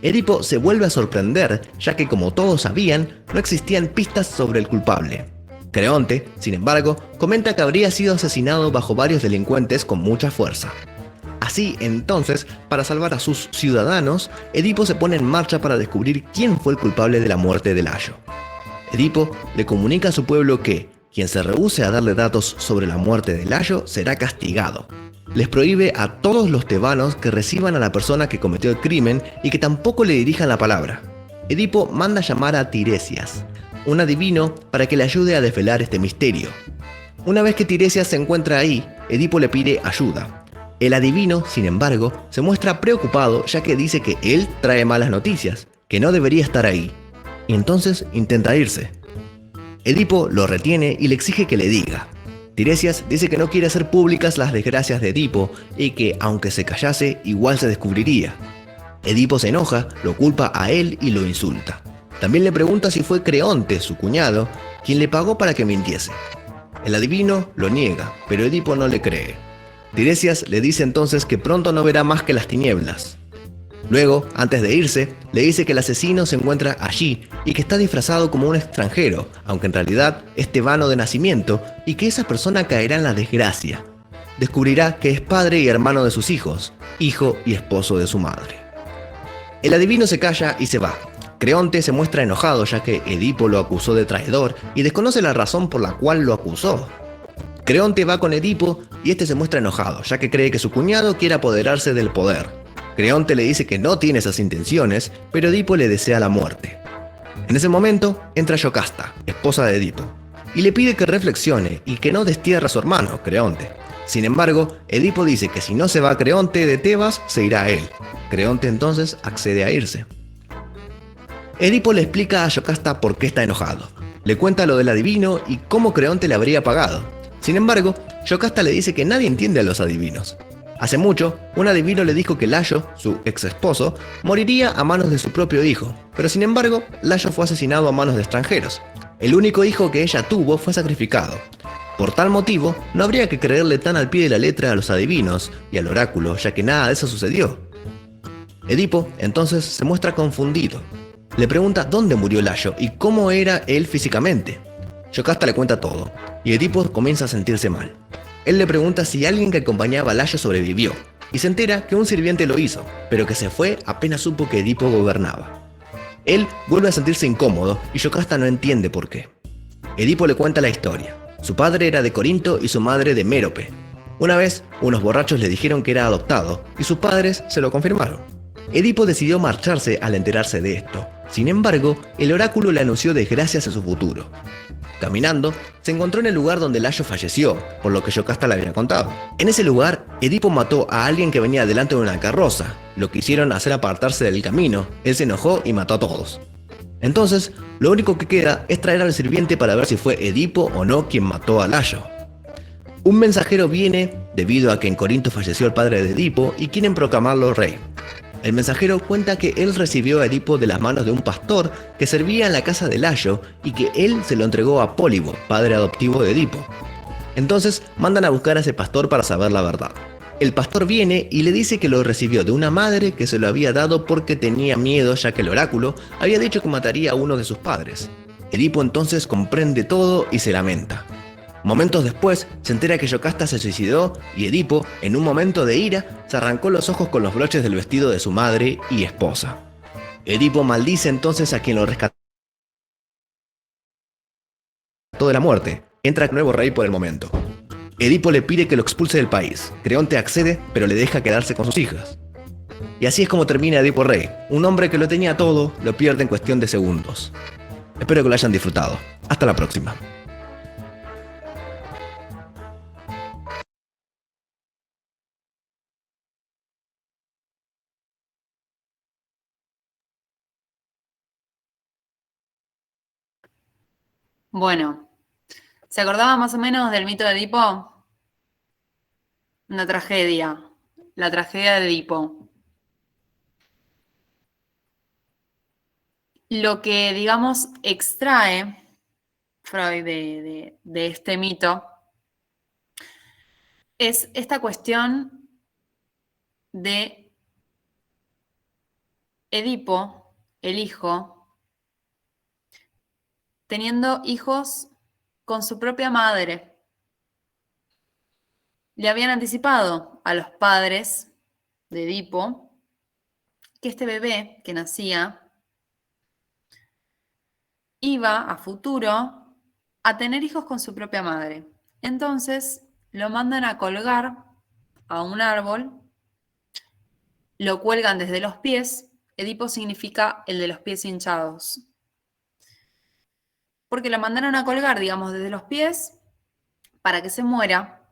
Edipo se vuelve a sorprender, ya que como todos sabían, no existían pistas sobre el culpable. Creonte, sin embargo, comenta que habría sido asesinado bajo varios delincuentes con mucha fuerza. Así, entonces, para salvar a sus ciudadanos, Edipo se pone en marcha para descubrir quién fue el culpable de la muerte de Layo. Edipo le comunica a su pueblo que quien se rehúse a darle datos sobre la muerte de Layo será castigado. Les prohíbe a todos los tebanos que reciban a la persona que cometió el crimen y que tampoco le dirijan la palabra. Edipo manda llamar a Tiresias, un adivino, para que le ayude a desvelar este misterio. Una vez que Tiresias se encuentra ahí, Edipo le pide ayuda. El adivino, sin embargo, se muestra preocupado, ya que dice que él trae malas noticias, que no debería estar ahí, y entonces intenta irse. Edipo lo retiene y le exige que le diga. Tiresias dice que no quiere hacer públicas las desgracias de Edipo y que, aunque se callase, igual se descubriría. Edipo se enoja, lo culpa a él y lo insulta. También le pregunta si fue Creonte, su cuñado, quien le pagó para que mintiese. El adivino lo niega, pero Edipo no le cree. Tiresias le dice entonces que pronto no verá más que las tinieblas. Luego, antes de irse, le dice que el asesino se encuentra allí y que está disfrazado como un extranjero, aunque en realidad es tebano de nacimiento, y que esa persona caerá en la desgracia. Descubrirá que es padre y hermano de sus hijos, hijo y esposo de su madre. El adivino se calla y se va. Creonte se muestra enojado, ya que Edipo lo acusó de traidor y desconoce la razón por la cual lo acusó. Creonte va con Edipo y este se muestra enojado, ya que cree que su cuñado quiere apoderarse del poder. Creonte le dice que no tiene esas intenciones, pero Edipo le desea la muerte. En ese momento entra Yocasta, esposa de Edipo, y le pide que reflexione y que no destierre a su hermano, Creonte. Sin embargo, Edipo dice que si no se va Creonte de Tebas, se irá a él. Creonte entonces accede a irse. Edipo le explica a Yocasta por qué está enojado. Le cuenta lo del adivino y cómo Creonte le habría pagado. Sin embargo, Yocasta le dice que nadie entiende a los adivinos. Hace mucho, un adivino le dijo que Layo, su ex esposo, moriría a manos de su propio hijo, pero sin embargo, Layo fue asesinado a manos de extranjeros. El único hijo que ella tuvo fue sacrificado. Por tal motivo, no habría que creerle tan al pie de la letra a los adivinos y al oráculo, ya que nada de eso sucedió. Edipo, entonces, se muestra confundido. Le pregunta dónde murió Layo y cómo era él físicamente. Yocasta le cuenta todo, y Edipo comienza a sentirse mal. Él le pregunta si alguien que acompañaba a Layo sobrevivió, y se entera que un sirviente lo hizo, pero que se fue apenas supo que Edipo gobernaba. Él vuelve a sentirse incómodo, y Yocasta no entiende por qué. Edipo le cuenta la historia. Su padre era de Corinto y su madre de Mérope. Una vez, unos borrachos le dijeron que era adoptado, y sus padres se lo confirmaron. Edipo decidió marcharse al enterarse de esto. Sin embargo, el oráculo le anunció desgracias a su futuro. Caminando, se encontró en el lugar donde Layo falleció, por lo que Yocasta le había contado. En ese lugar, Edipo mató a alguien que venía delante de una carroza, lo que hicieron hacer apartarse del camino. Él se enojó y mató a todos. Entonces, lo único que queda es traer al sirviente para ver si fue Edipo o no quien mató a Layo. Un mensajero viene debido a que en Corinto falleció el padre de Edipo y quieren proclamarlo rey. El mensajero cuenta que él recibió a Edipo de las manos de un pastor que servía en la casa de Layo y que él se lo entregó a Pólibo, padre adoptivo de Edipo. Entonces mandan a buscar a ese pastor para saber la verdad. El pastor viene y le dice que lo recibió de una madre que se lo había dado porque tenía miedo, ya que el oráculo había dicho que mataría a uno de sus padres. Edipo entonces comprende todo y se lamenta. Momentos después, se entera que Yocasta se suicidó y Edipo, en un momento de ira, se arrancó los ojos con los broches del vestido de su madre y esposa. Edipo maldice entonces a quien lo rescató de la muerte. Entra el nuevo rey por el momento. Edipo le pide que lo expulse del país. Creonte accede, pero le deja quedarse con sus hijas. Y así es como termina Edipo rey. Un hombre que lo tenía todo, lo pierde en cuestión de segundos. Espero que lo hayan disfrutado. Hasta la próxima. Bueno, ¿se acordaba más o menos del mito de Edipo? Una tragedia, la tragedia de Edipo. Lo que, digamos, extrae Freud de este mito es esta cuestión de Edipo, el hijo, teniendo hijos con su propia madre. Le habían anticipado a los padres de Edipo que este bebé que nacía iba a futuro a tener hijos con su propia madre. Entonces lo mandan a colgar a un árbol, lo cuelgan desde los pies. Edipo significa el de los pies hinchados. Porque lo mandaron a colgar, digamos, desde los pies para que se muera,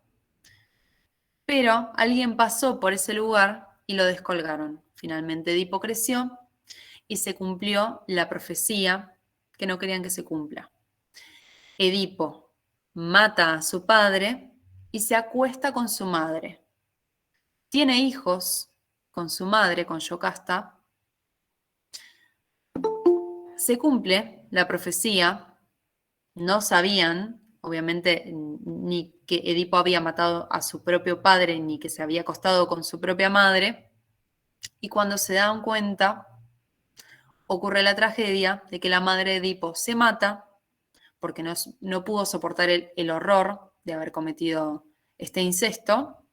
pero alguien pasó por ese lugar y lo descolgaron. Finalmente Edipo creció y se cumplió la profecía que no querían que se cumpla. Edipo mata a su padre y se acuesta con su madre. Tiene hijos con su madre, con Yocasta. Se cumple la profecía. No sabían, obviamente, ni que Edipo había matado a su propio padre, ni que se había acostado con su propia madre. Y cuando se dan cuenta, ocurre la tragedia de que la madre de Edipo se mata porque no pudo soportar el horror de haber cometido este incesto,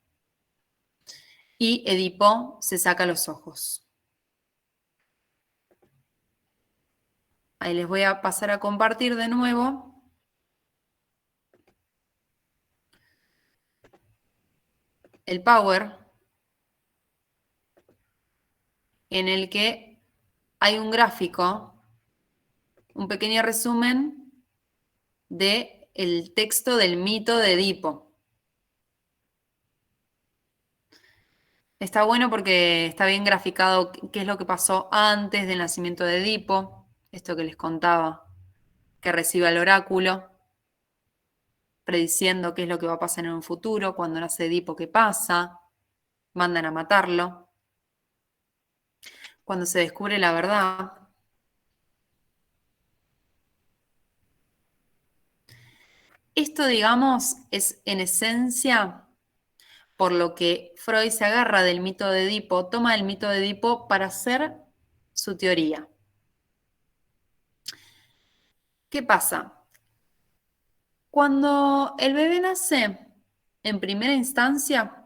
y Edipo se saca los ojos. Ahí les voy a pasar a compartir de nuevo. El Power, en el que hay un gráfico, un pequeño resumen del texto del mito de Edipo. Está bueno porque está bien graficado qué es lo que pasó antes del nacimiento de Edipo, esto que les contaba, que recibe el oráculo, prediciendo qué es lo que va a pasar en un futuro, cuando nace Edipo, qué pasa, mandan a matarlo. Cuando se descubre la verdad, esto, digamos, es en esencia por lo que Freud se agarra del mito de Edipo, toma el mito de Edipo para hacer su teoría. ¿Qué pasa? Cuando el bebé nace, en primera instancia,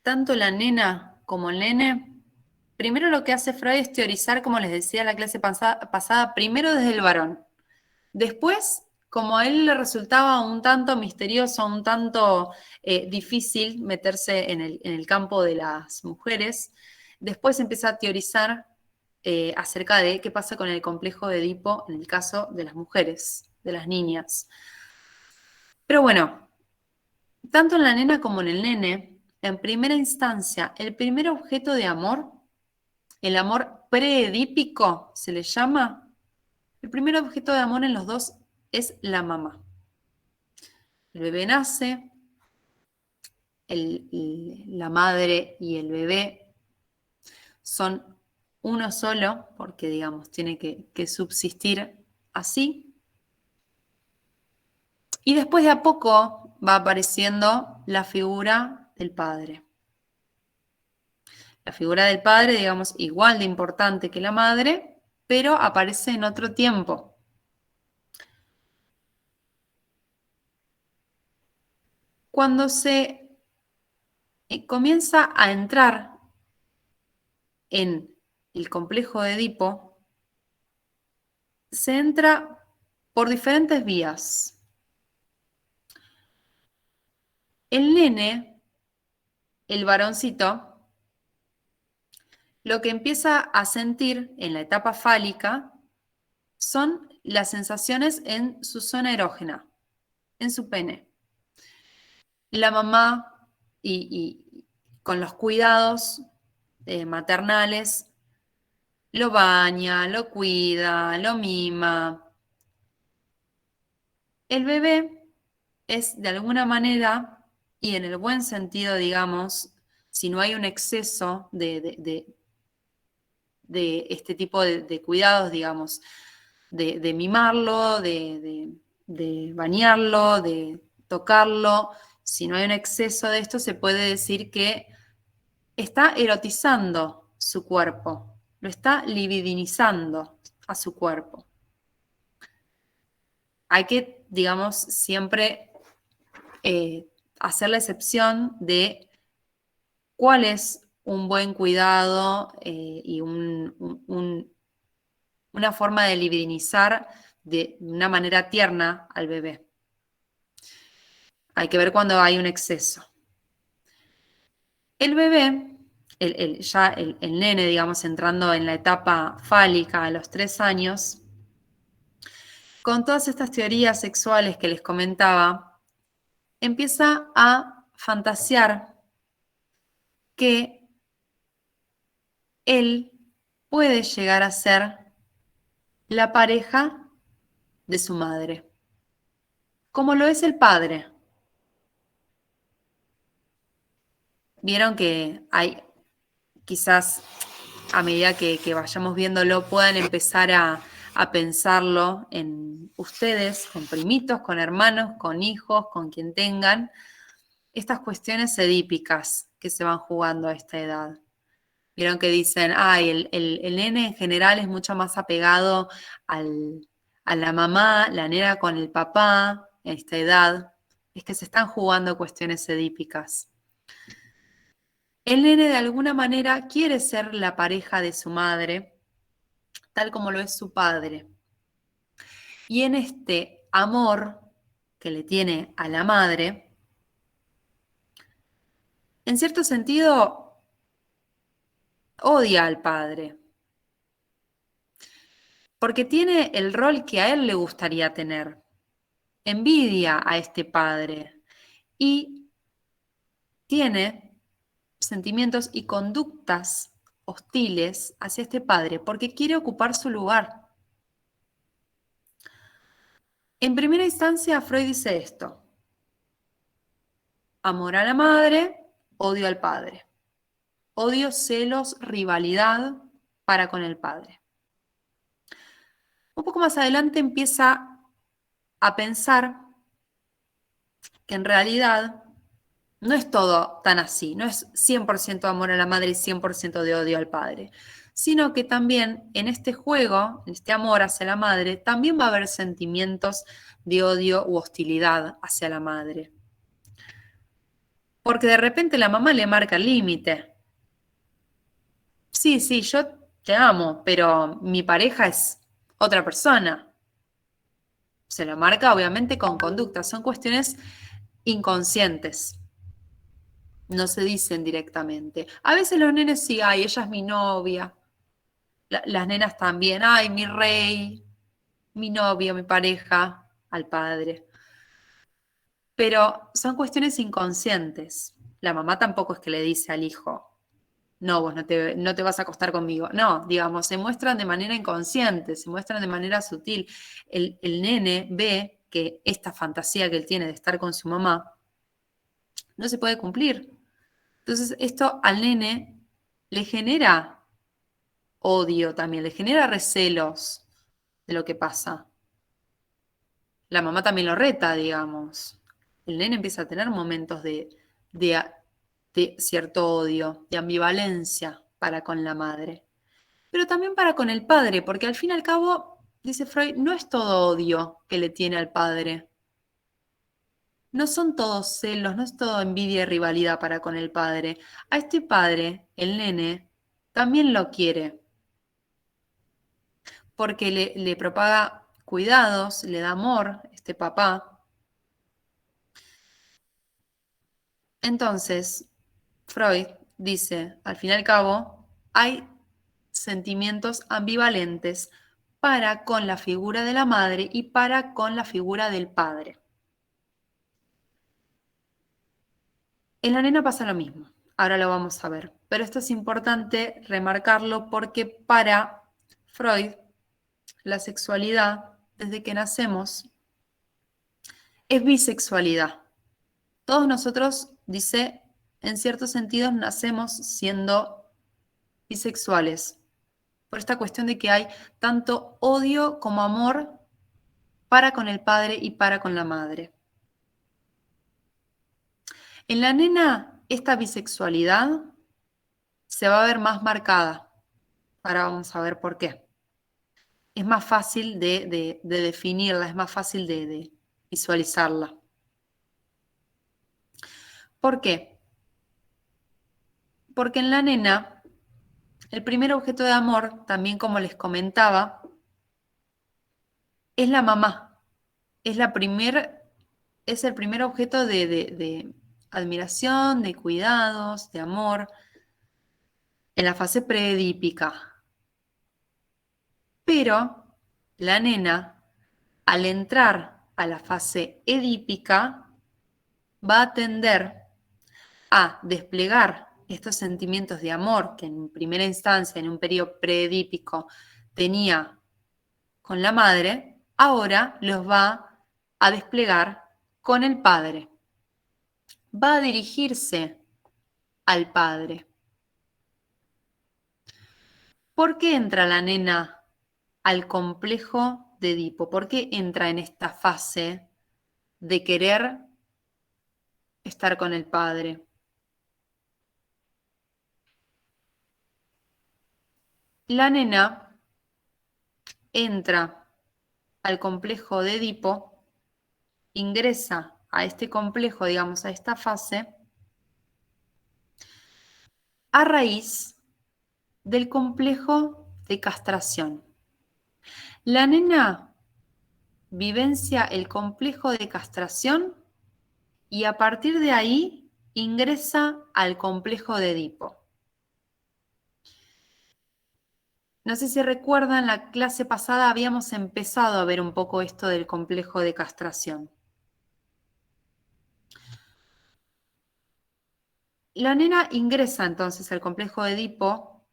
tanto la nena como el nene, primero lo que hace Freud es teorizar, como les decía en la clase pasada, primero desde el varón. Después, como a él le resultaba un tanto misterioso, un tanto difícil meterse en el campo de las mujeres, después empieza a teorizar acerca de qué pasa con el complejo de Edipo en el caso de las mujeres, de las niñas. Pero bueno, tanto en la nena como en el nene, en primera instancia, el primer objeto de amor, el amor preedípico, se le llama, el primer objeto de amor en los dos es la mamá. El bebé nace, la madre y el bebé son uno solo, porque digamos, tiene que subsistir así. Y después de a poco va apareciendo la figura del padre. La figura del padre, digamos, igual de importante que la madre, pero aparece en otro tiempo. Cuando se comienza a entrar en el complejo de Edipo, se entra por diferentes vías. El nene, el varoncito, lo que empieza a sentir en la etapa fálica son las sensaciones en su zona erógena, en su pene. La mamá, y con los cuidados maternales, lo baña, lo cuida, lo mima, el bebé es de alguna manera, y en el buen sentido, digamos, si no hay un exceso de este tipo de cuidados, digamos, de mimarlo, de bañarlo, de tocarlo, si no hay un exceso de esto, se puede decir que está erotizando su cuerpo, lo está libidinizando a su cuerpo. Hay que, digamos, siempre hacer la excepción de cuál es un buen cuidado y una forma de libidinizar de una manera tierna al bebé. Hay que ver cuando hay un exceso. El bebé, ya el nene, digamos, entrando en la etapa fálica a los 3 años, con todas estas teorías sexuales que les comentaba, empieza a fantasear que él puede llegar a ser la pareja de su madre, como lo es el padre. Vieron que hay, quizás a medida que vayamos viéndolo, puedan empezar a pensarlo en ustedes, con primitos, con hermanos, con hijos, con quien tengan, estas cuestiones edípicas que se van jugando a esta edad. Vieron que dicen, el nene en general es mucho más apegado a la mamá, la nena con el papá, a esta edad. Es que se están jugando cuestiones edípicas. El nene de alguna manera quiere ser la pareja de su madre, tal como lo es su padre. Y en este amor que le tiene a la madre, en cierto sentido, odia al padre, porque tiene el rol que a él le gustaría tener. Envidia a este padre y tiene sentimientos y conductas hostiles hacia este padre porque quiere ocupar su lugar. En primera instancia, Freud dice esto: amor a la madre, odio al padre. Odio, celos, rivalidad para con el padre. Un poco más adelante empieza a pensar que en realidad no es todo tan así, no es 100% amor a la madre y 100% de odio al padre, sino que también en este juego, en este amor hacia la madre, también va a haber sentimientos de odio u hostilidad hacia la madre. Porque de repente la mamá le marca el límite. Sí, yo te amo, pero mi pareja es otra persona. Se lo marca obviamente con conducta, son cuestiones inconscientes. No se dicen directamente. A veces los nenes sí, ay, ella es mi novia. Las nenas también, ay, mi rey, mi novio, mi pareja, al padre. Pero son cuestiones inconscientes. La mamá tampoco es que le dice al hijo, no, vos no te vas a acostar conmigo. No, digamos, se muestran de manera inconsciente, se muestran de manera sutil. El nene ve que esta fantasía que él tiene de estar con su mamá no se puede cumplir. Entonces, esto al nene le genera odio también, le genera recelos de lo que pasa. La mamá también lo reta, digamos. El nene empieza a tener momentos de cierto odio, de ambivalencia para con la madre. Pero también para con el padre, porque al fin y al cabo, dice Freud, no es todo odio que le tiene al padre. No son todos celos, no es todo envidia y rivalidad para con el padre. A este padre, el nene, también lo quiere, porque le propaga cuidados, le da amor, este papá. Entonces, Freud dice, al fin y al cabo, hay sentimientos ambivalentes para con la figura de la madre y para con la figura del padre. En la nena pasa lo mismo, ahora lo vamos a ver, pero esto es importante remarcarlo porque para Freud la sexualidad, desde que nacemos, es bisexualidad. Todos nosotros, dice, en ciertos sentidos nacemos siendo bisexuales, por esta cuestión de que hay tanto odio como amor para con el padre y para con la madre. En la nena, esta bisexualidad se va a ver más marcada. Ahora vamos a ver por qué. Es más fácil de definirla, es más fácil de visualizarla. ¿Por qué? Porque en la nena, el primer objeto de amor, también como les comentaba, es la mamá. Es el primer objeto de admiración, de cuidados, de amor, en la fase preedípica. Pero la nena, al entrar a la fase edípica, va a tender a desplegar estos sentimientos de amor que en primera instancia, en un periodo preedípico, tenía con la madre, ahora los va a desplegar con el padre. Va a dirigirse al padre. ¿Por qué entra la nena al complejo de Edipo? ¿Por qué entra en esta fase de querer estar con el padre? La nena entra al complejo de Edipo, ingresa a este complejo, digamos, a esta fase, a raíz del complejo de castración. La nena vivencia el complejo de castración y a partir de ahí ingresa al complejo de Edipo. No sé si recuerdan, la clase pasada habíamos empezado a ver un poco esto del complejo de castración. La nena ingresa entonces al complejo de Edipo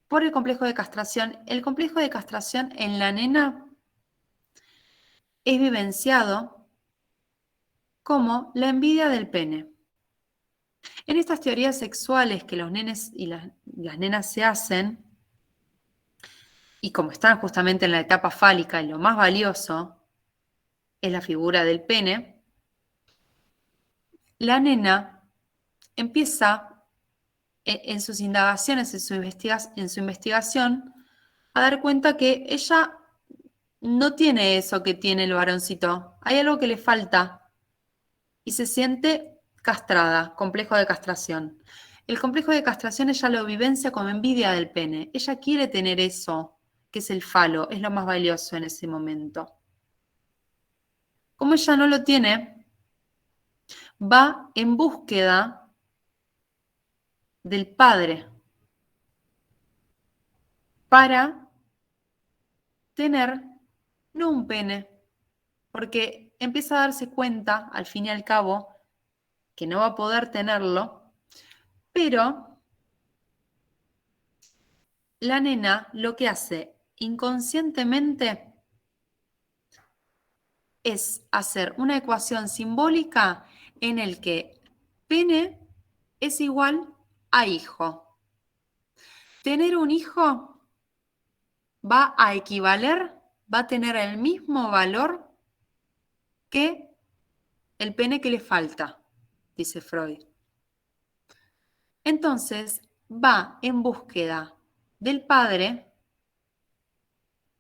por el complejo de castración. El complejo de castración en la nena es vivenciado como la envidia del pene. En estas teorías sexuales que los nenes y las nenas se hacen, y como están justamente en la etapa fálica, y lo más valioso es la figura del pene, la nena empieza en sus indagaciones, en su investigación, a dar cuenta que ella no tiene eso que tiene el varoncito. Hay algo que le falta y se siente castrada, complejo de castración. El complejo de castración ella lo vivencia como envidia del pene. Ella quiere tener eso, que es el falo, es lo más valioso en ese momento. Como ella no lo tiene, va en búsqueda del padre para tener no un pene, porque empieza a darse cuenta, al fin y al cabo, que no va a poder tenerlo, pero la nena lo que hace inconscientemente es hacer una ecuación simbólica en el que pene es igual a hijo. Tener un hijo va a equivaler, va a tener el mismo valor que el pene que le falta, dice Freud. Entonces va en búsqueda del padre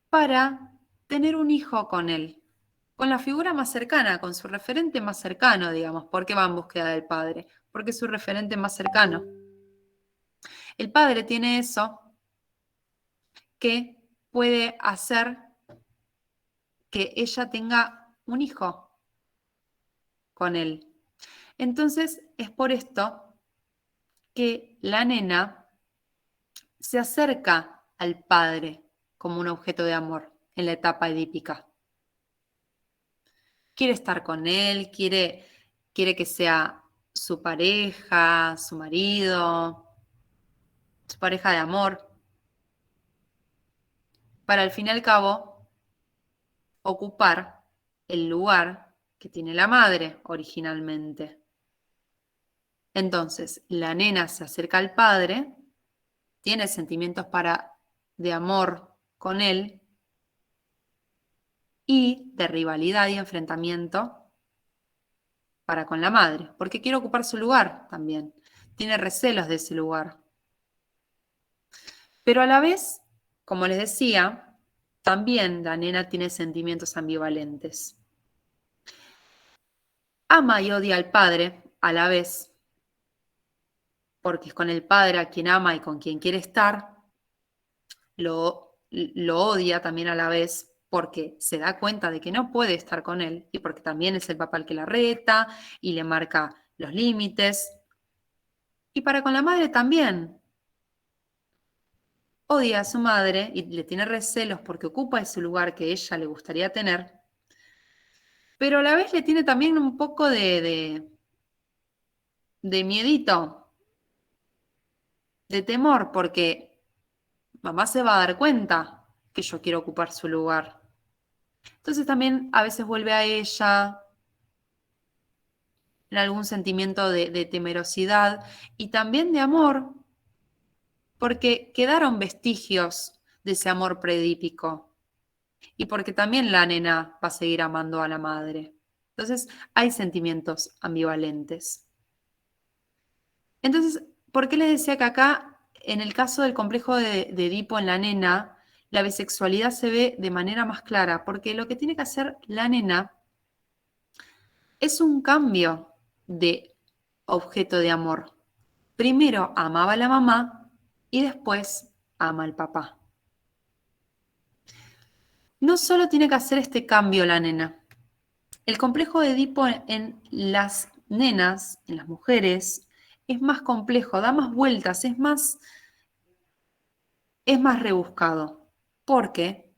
para tener un hijo con él, con la figura más cercana, con su referente más cercano, digamos. ¿Por qué va en búsqueda del padre? Porque es su referente más cercano. El padre tiene eso que puede hacer que ella tenga un hijo con él. Entonces, es por esto que la nena se acerca al padre como un objeto de amor en la etapa edípica. Quiere estar con él, quiere que sea su pareja, su marido, su pareja de amor, para al fin y al cabo ocupar el lugar que tiene la madre originalmente. Entonces, la nena se acerca al padre, tiene sentimientos de amor con él y de rivalidad y enfrentamiento para con la madre, porque quiere ocupar su lugar también. Tiene recelos de ese lugar. Pero a la vez, como les decía, también la nena tiene sentimientos ambivalentes. Ama y odia al padre a la vez, porque es con el padre a quien ama y con quien quiere estar. Lo odia también a la vez porque se da cuenta de que no puede estar con él y porque también es el papá el que la reta y le marca los límites. Y para con la madre también. Odia a su madre y le tiene recelos porque ocupa ese lugar que ella le gustaría tener, pero a la vez le tiene también un poco de miedito, de temor, porque mamá se va a dar cuenta que yo quiero ocupar su lugar. Entonces también a veces vuelve a ella en algún sentimiento de temerosidad y también de amor, porque quedaron vestigios de ese amor predípico y porque también la nena va a seguir amando a la madre. Entonces hay sentimientos ambivalentes. Entonces, ¿por qué les decía que acá, en el caso del complejo de Edipo en la nena, la bisexualidad se ve de manera más clara? Porque lo que tiene que hacer la nena es un cambio de objeto de amor. Primero amaba a la mamá y después ama al papá. No solo tiene que hacer este cambio la nena. El complejo de Edipo en las nenas, en las mujeres, es más complejo, da más vueltas, es más rebuscado, porque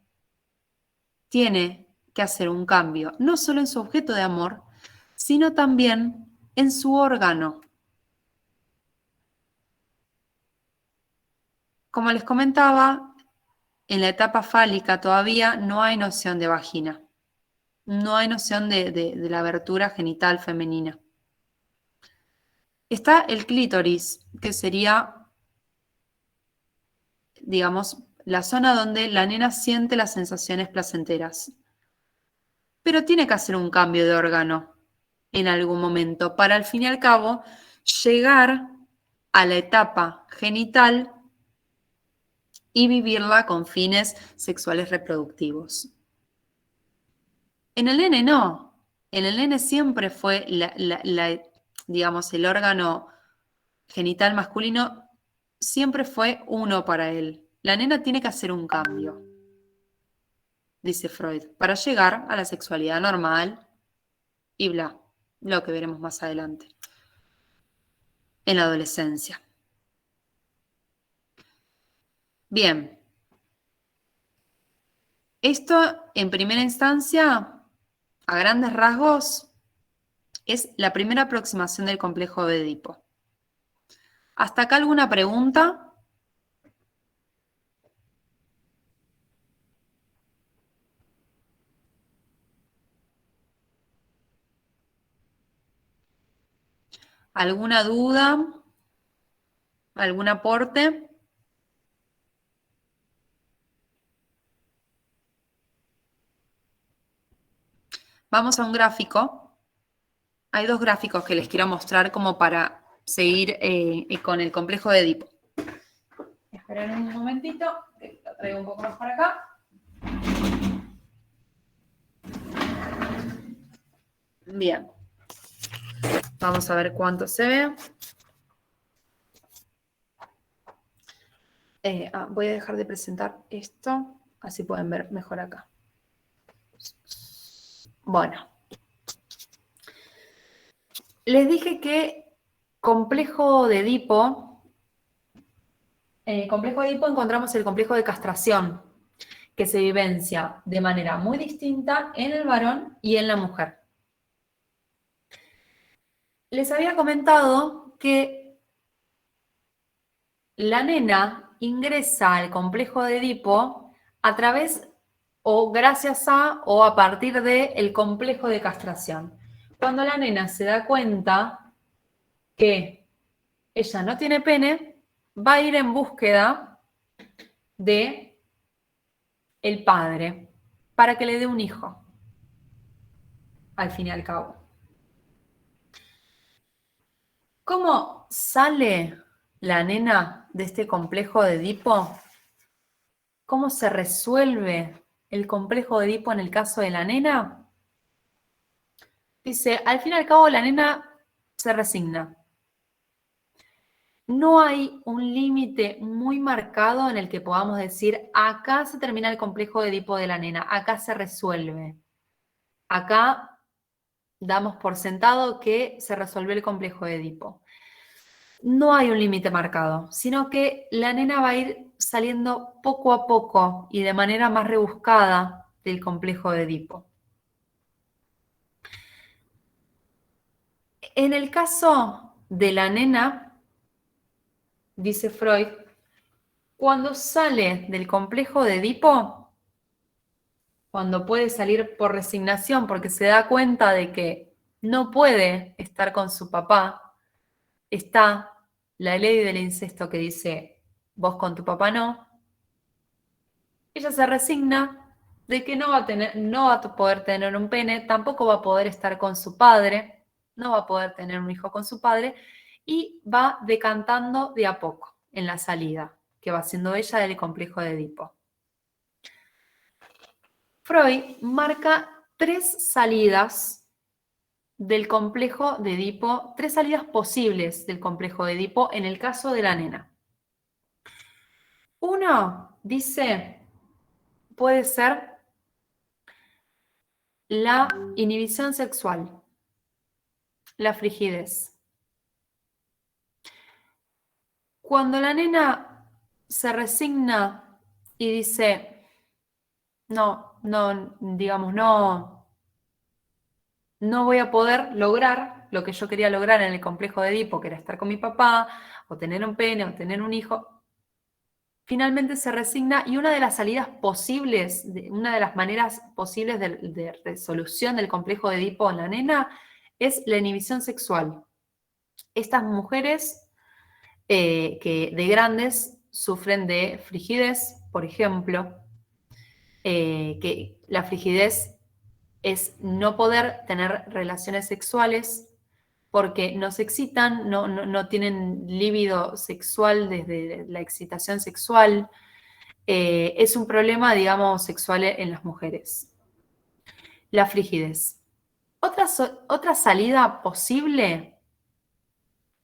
tiene que hacer un cambio, no solo en su objeto de amor, sino también en su órgano. Como les comentaba, en la etapa fálica todavía no hay noción de vagina, no hay noción de la abertura genital femenina. Está el clítoris, que sería, digamos, la zona donde la nena siente las sensaciones placenteras. Pero tiene que hacer un cambio de órgano en algún momento para, al fin y al cabo, llegar a la etapa genital y vivirla con fines sexuales reproductivos. En el nene no. En el nene siempre fue digamos, el órgano genital masculino siempre fue uno para él. La nena tiene que hacer un cambio, dice Freud, para llegar a la sexualidad normal y bla, lo que veremos más adelante, en la adolescencia. Bien. Esto, en primera instancia, a grandes rasgos, es la primera aproximación del complejo de Edipo. ¿Hasta acá alguna pregunta? ¿Alguna duda? ¿Algún aporte? Vamos a un gráfico. Hay dos gráficos que les quiero mostrar como para seguir con el complejo de Edipo. Esperen un momentito, que lo traigo un poco más para acá. Bien. Vamos a ver cuánto se ve. Voy a dejar de presentar esto, así pueden ver mejor acá. Bueno. Les dije que complejo de Edipo, en el complejo de Edipo encontramos el complejo de castración, que se vivencia de manera muy distinta en el varón y en la mujer. Les había comentado que la nena ingresa al complejo de Edipo a través o gracias a o a partir de el complejo de castración. Cuando la nena se da cuenta que ella no tiene pene, va a ir en búsqueda de el padre para que le dé un hijo, al fin y al cabo. ¿Cómo sale la nena de este complejo de Edipo? ¿Cómo se resuelve el complejo de Edipo en el caso de la nena? Dice, al fin y al cabo la nena se resigna. No hay un límite muy marcado en el que podamos decir, acá se termina el complejo de Edipo de la nena, acá se resuelve. Acá damos por sentado que se resuelve el complejo de Edipo. No hay un límite marcado, sino que la nena va a ir saliendo poco a poco y de manera más rebuscada del complejo de Edipo. En el caso de la nena, dice Freud, cuando sale del complejo de Edipo, cuando puede salir por resignación porque se da cuenta de que no puede estar con su papá, está la ley del incesto que dice, vos con tu papá no. Ella se resigna de que no va a poder tener un pene, tampoco va a poder estar con su padre, no va a poder tener un hijo con su padre, y va decantando de a poco en la salida, que va siendo ella del complejo de Edipo. Freud marca 3 salidas del complejo de Edipo, 3 salidas posibles del complejo de Edipo en el caso de la nena. Uno, dice, puede ser la inhibición sexual, la frigidez. Cuando la nena se resigna y dice, digamos, no voy a poder lograr lo que yo quería lograr en el complejo de Edipo, que era estar con mi papá, o tener un pene, o tener un hijo, finalmente se resigna y una de las salidas posibles, una de las maneras posibles de resolución del complejo de Edipo en la nena es la inhibición sexual. Estas mujeres que de grandes sufren de frigidez, por ejemplo, que la frigidez es no poder tener relaciones sexuales porque no se excitan, no tienen líbido sexual desde la excitación sexual. Es un problema, digamos, sexual en las mujeres. La frigidez. Otra salida posible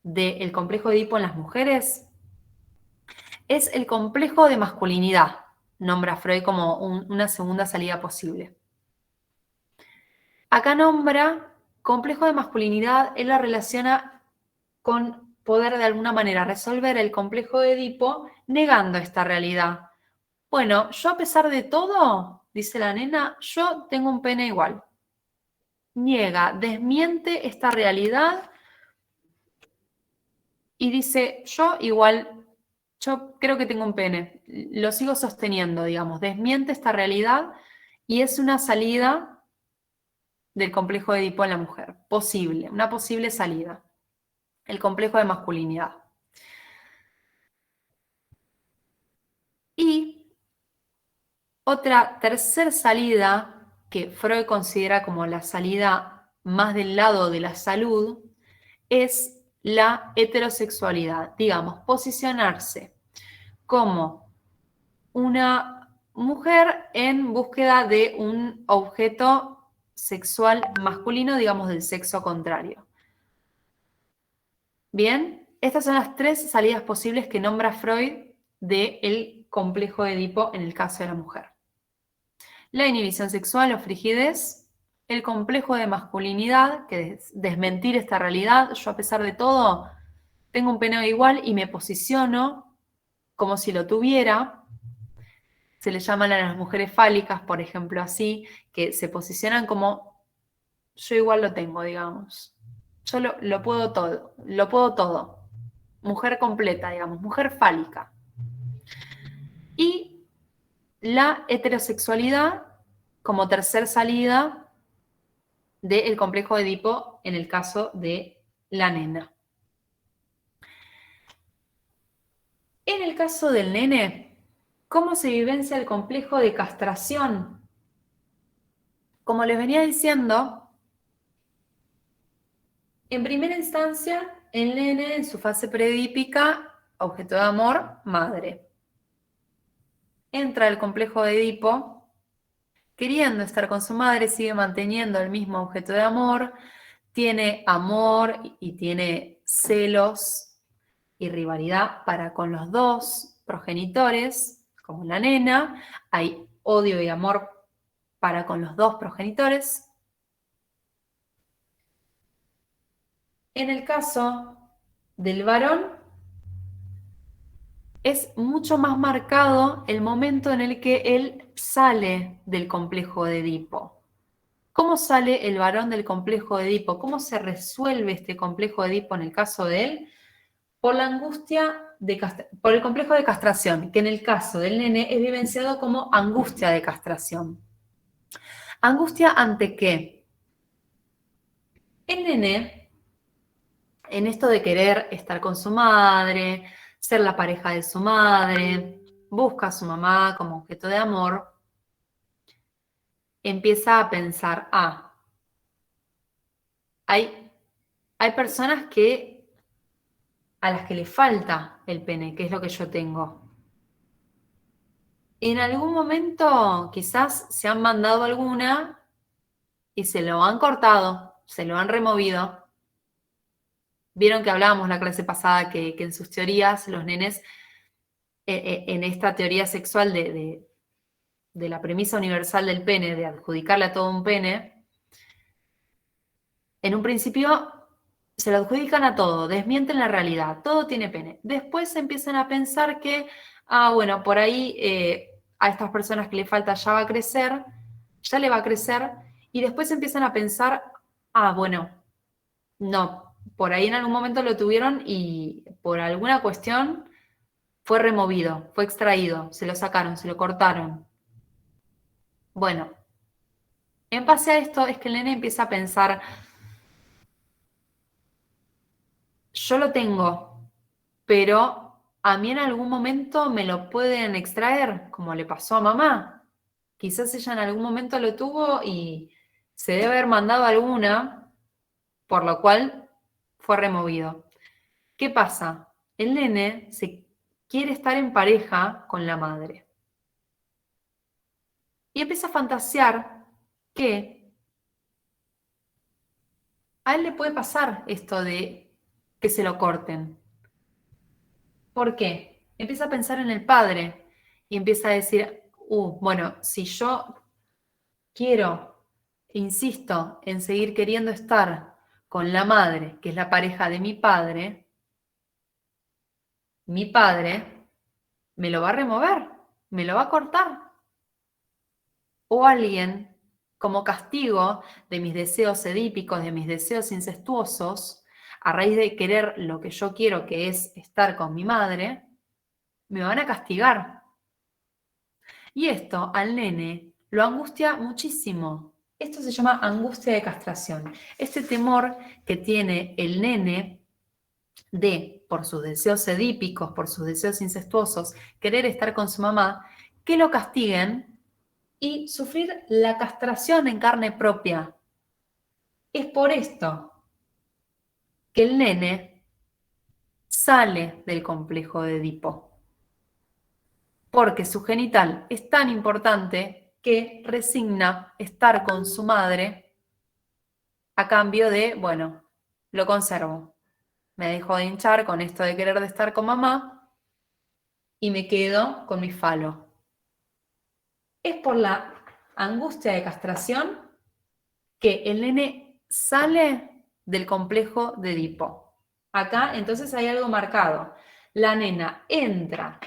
del complejo de Edipo en las mujeres es el complejo de masculinidad, nombra Freud como una segunda salida posible. Acá nombra complejo de masculinidad, él la relaciona con poder de alguna manera resolver el complejo de Edipo negando esta realidad. Bueno, yo a pesar de todo, dice la nena, yo tengo un pene igual. Niega, desmiente esta realidad y dice, yo creo que tengo un pene. Lo sigo sosteniendo, digamos, desmiente esta realidad y es una salida del complejo de Edipo en la mujer, posible, una posible salida. El complejo de masculinidad. Y otra tercera salida que Freud considera como la salida más del lado de la salud es la heterosexualidad, digamos, posicionarse como una mujer en búsqueda de un objeto sexual masculino, digamos, del sexo contrario. Bien, estas son las 3 salidas posibles que nombra Freud del complejo de Edipo en el caso de la mujer. La inhibición sexual o frigidez, el complejo de masculinidad, que es desmentir esta realidad. Yo a pesar de todo tengo un pene igual y me posiciono como si lo tuviera. Se le llaman a las mujeres fálicas, por ejemplo, así, que se posicionan como yo igual lo tengo, digamos. Yo lo puedo todo. Mujer completa, digamos, mujer fálica. Y la heterosexualidad como tercer salida del complejo de Edipo en el caso de la nena. En el caso del nene, ¿cómo se vivencia el complejo de castración? Como les venía diciendo, en primera instancia, el nene en su fase preedípica, objeto de amor, madre. Entra el complejo de Edipo, queriendo estar con su madre, sigue manteniendo el mismo objeto de amor, tiene amor y tiene celos y rivalidad para con los dos progenitores, como la nena, hay odio y amor para con los dos progenitores. En el caso del varón, es mucho más marcado el momento en el que él sale del complejo de Edipo. ¿Cómo sale el varón del complejo de Edipo? ¿Cómo se resuelve este complejo de Edipo en el caso de él? Por la angustia por el complejo de castración, que en el caso del nene es vivenciado como angustia de castración. ¿Angustia ante qué? El nene, en esto de querer estar con su madre, ser la pareja de su madre, busca a su mamá como objeto de amor, empieza a pensar, hay personas a las que le falta el pene, que es lo que yo tengo. En algún momento quizás se han mandado alguna y se lo han cortado, se lo han removido. Vieron que hablábamos la clase pasada que en sus teorías los nenes, en esta teoría sexual de la premisa universal del pene, de adjudicarle a todo un pene, en un principio se lo adjudican a todo, desmienten la realidad, todo tiene pene. Después empiezan a pensar que, bueno, por ahí a estas personas que le falta ya le va a crecer, y después empiezan a pensar, bueno, no, por ahí en algún momento lo tuvieron y por alguna cuestión fue removido, fue extraído, se lo sacaron, se lo cortaron. Bueno, en base a esto es que el nene empieza a pensar, yo lo tengo, pero a mí en algún momento me lo pueden extraer, como le pasó a mamá. Quizás ella en algún momento lo tuvo y se debe haber mandado alguna, por lo cual fue removido. ¿Qué pasa? El nene quiere estar en pareja con la madre. Y empieza a fantasear que a él le puede pasar esto de que se lo corten. ¿Por qué? Empieza a pensar en el padre y empieza a decir, bueno, si yo quiero, insisto en seguir queriendo estar con la madre, que es la pareja de mi padre me lo va a remover, me lo va a cortar. O alguien, como castigo de mis deseos edípicos, de mis deseos incestuosos, a raíz de querer lo que yo quiero, que es estar con mi madre, me van a castigar. Y esto al nene lo angustia muchísimo. Esto se llama angustia de castración. Este temor que tiene el nene de, por sus deseos edípicos, por sus deseos incestuosos, querer estar con su mamá, que lo castiguen y sufrir la castración en carne propia. Es por esto que el nene sale del complejo de Edipo. Porque su genital es tan importante que resigna estar con su madre a cambio de, bueno, lo conservo. Me dejo de hinchar con esto de querer de estar con mamá y me quedo con mi falo. Es por la angustia de castración que el nene sale del complejo de Edipo. Acá entonces hay algo marcado. La nena entra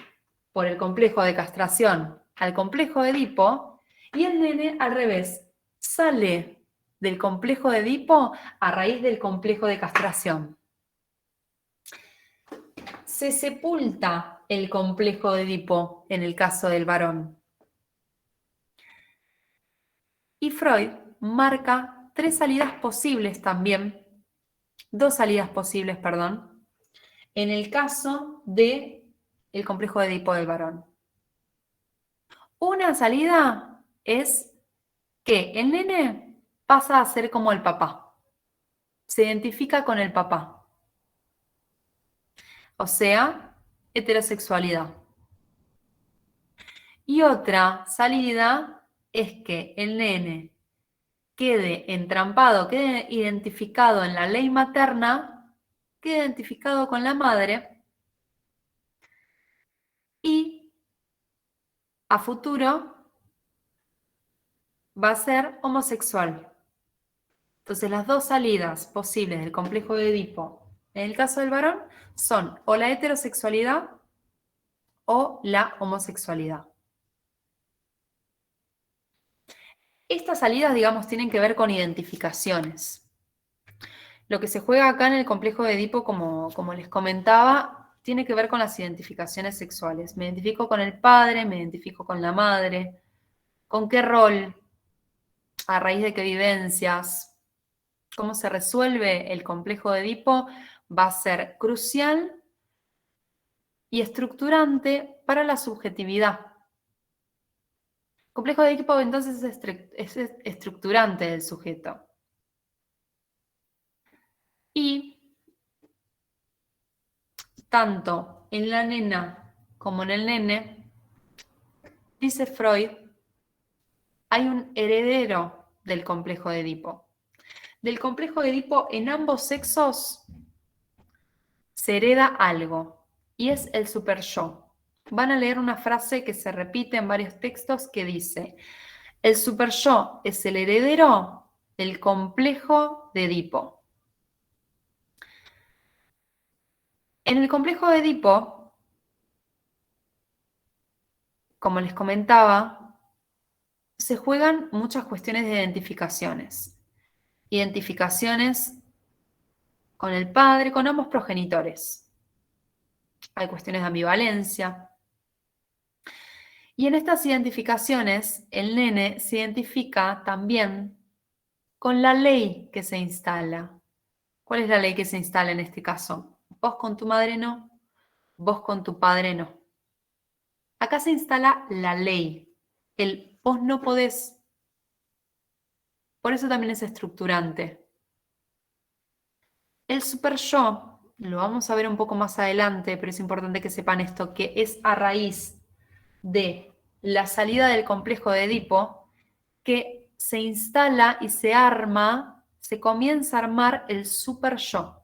por el complejo de castración al complejo de Edipo y el nene al revés sale del complejo de Edipo a raíz del complejo de castración. Se sepulta el complejo de Edipo en el caso del varón. Y Freud marca dos salidas posibles, perdón, en el caso del complejo de Edipo del varón. Una salida es que el nene pasa a ser como el papá, se identifica con el papá, o sea, heterosexualidad. Y otra salida es que el nene quede entrampado, quede identificado en la ley materna, quede identificado con la madre y a futuro va a ser homosexual. Entonces las dos salidas posibles del complejo de Edipo en el caso del varón son o la heterosexualidad o la homosexualidad. Estas salidas, digamos, tienen que ver con identificaciones. Lo que se juega acá en el complejo de Edipo, como les comentaba, tiene que ver con las identificaciones sexuales. Me identifico con el padre, me identifico con la madre, con qué rol, a raíz de qué vivencias, cómo se resuelve el complejo de Edipo, va a ser crucial y estructurante para la subjetividad. El complejo de Edipo entonces es estructurante del sujeto. Y tanto en la nena como en el nene, dice Freud, hay un heredero del complejo de Edipo. Del complejo de Edipo en ambos sexos se hereda algo, y es el superyo. Van a leer una frase que se repite en varios textos que dice: el superyo es el heredero del complejo de Edipo. En el complejo de Edipo, como les comentaba, se juegan muchas cuestiones de identificaciones. Identificaciones con el padre, con ambos progenitores. Hay cuestiones de ambivalencia. Y en estas identificaciones, el nene se identifica también con la ley que se instala. ¿Cuál es la ley que se instala en este caso? Vos con tu madre no, vos con tu padre no. Acá se instala la ley, el vos no podés. Por eso también es estructurante. El superyo, lo vamos a ver un poco más adelante, pero es importante que sepan esto, que es a raíz de la salida del complejo de Edipo que se instala y se arma, se comienza a armar el superyo.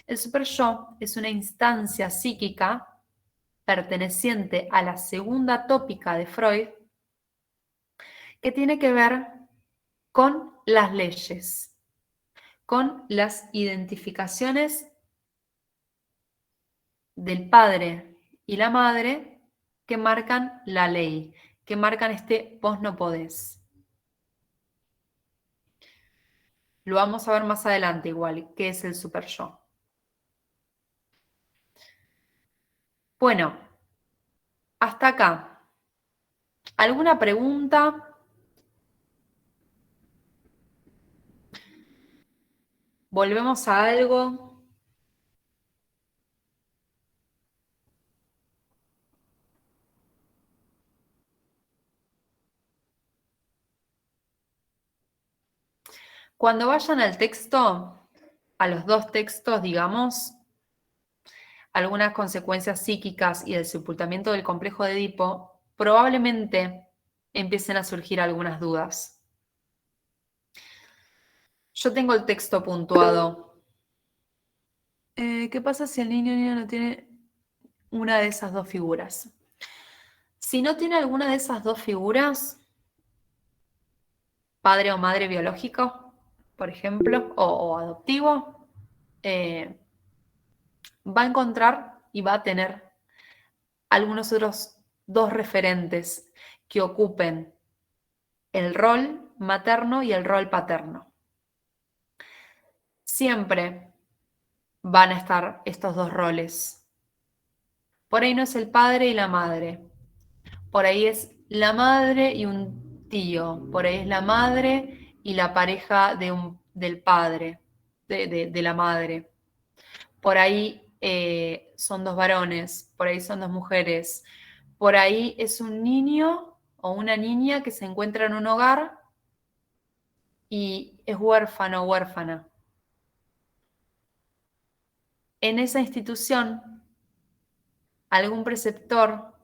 El superyo es una instancia psíquica perteneciente a la segunda tópica de Freud que tiene que ver con las leyes, con las identificaciones del padre y la madre que marcan la ley, que marcan este vos no podés. Lo vamos a ver más adelante igual, qué es el superyo. Bueno, hasta acá. ¿Alguna pregunta? ¿Volvemos a algo? Cuando vayan al texto, a los dos textos, digamos, algunas consecuencias psíquicas y el sepultamiento del complejo de Edipo, probablemente empiecen a surgir algunas dudas. Yo tengo el texto puntuado. ¿Qué pasa si el niño o niña no tiene una de esas dos figuras? Si no tiene alguna de esas dos figuras, padre o madre biológico, por ejemplo, o adoptivo, va a encontrar y va a tener algunos otros dos referentes que ocupen el rol materno y el rol paterno. Siempre van a estar estos dos roles. Por ahí no es el padre y la madre. Por ahí es la madre y un tío, por ahí es la madre y la pareja del padre, de la madre. Por ahí son dos varones, por ahí son dos mujeres, por ahí es un niño o una niña que se encuentra en un hogar y es huérfano o huérfana. En esa institución, algún preceptor,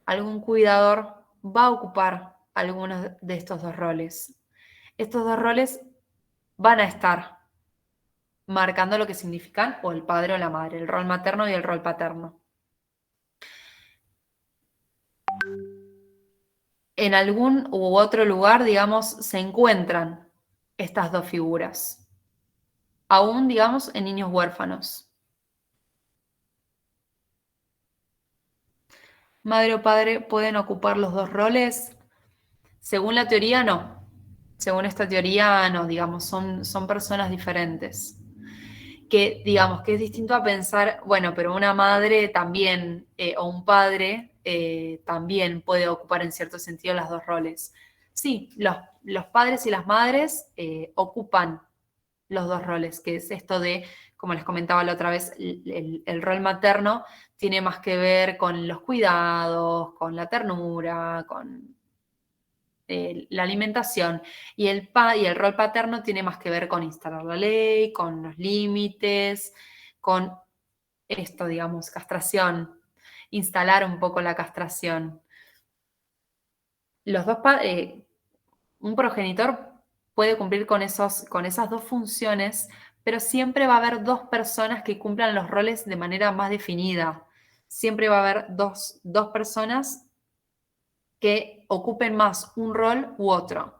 algún cuidador va a ocupar algunos de estos dos roles. Estos dos roles van a estar marcando lo que significan o el padre o la madre, el rol materno y el rol paterno. En algún u otro lugar, digamos, se encuentran estas dos figuras, aún, digamos, en niños huérfanos. Madre o padre pueden ocupar los dos roles. Según la teoría, no. Según esta teoría, no, digamos, son personas diferentes. Que, digamos, que es distinto a pensar, bueno, pero una madre también, o un padre, también puede ocupar en cierto sentido los dos roles. Sí, los padres y las madres ocupan los dos roles, que es esto de, como les comentaba la otra vez, el rol materno tiene más que ver con los cuidados, con la ternura, con la alimentación, y el rol paterno tiene más que ver con instalar la ley, con los límites, con esto, digamos, castración, instalar un poco la castración. Un progenitor puede cumplir con esas dos funciones, pero siempre va a haber dos personas que cumplan los roles de manera más definida. Siempre va a haber dos personas que ocupen más un rol u otro.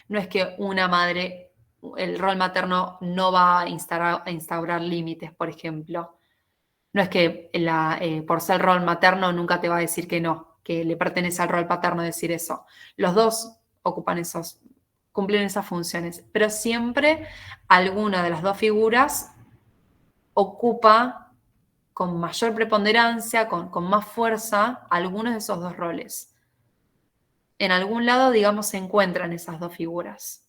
No es que una madre, el rol materno no va a instaurar límites, por ejemplo. No es que por ser rol materno nunca te va a decir que no, que le pertenece al rol paterno decir eso. Los dos cumplen esas funciones, pero siempre alguna de las dos figuras ocupa con mayor preponderancia, con más fuerza, algunos de esos dos roles. En algún lado, digamos, se encuentran esas dos figuras.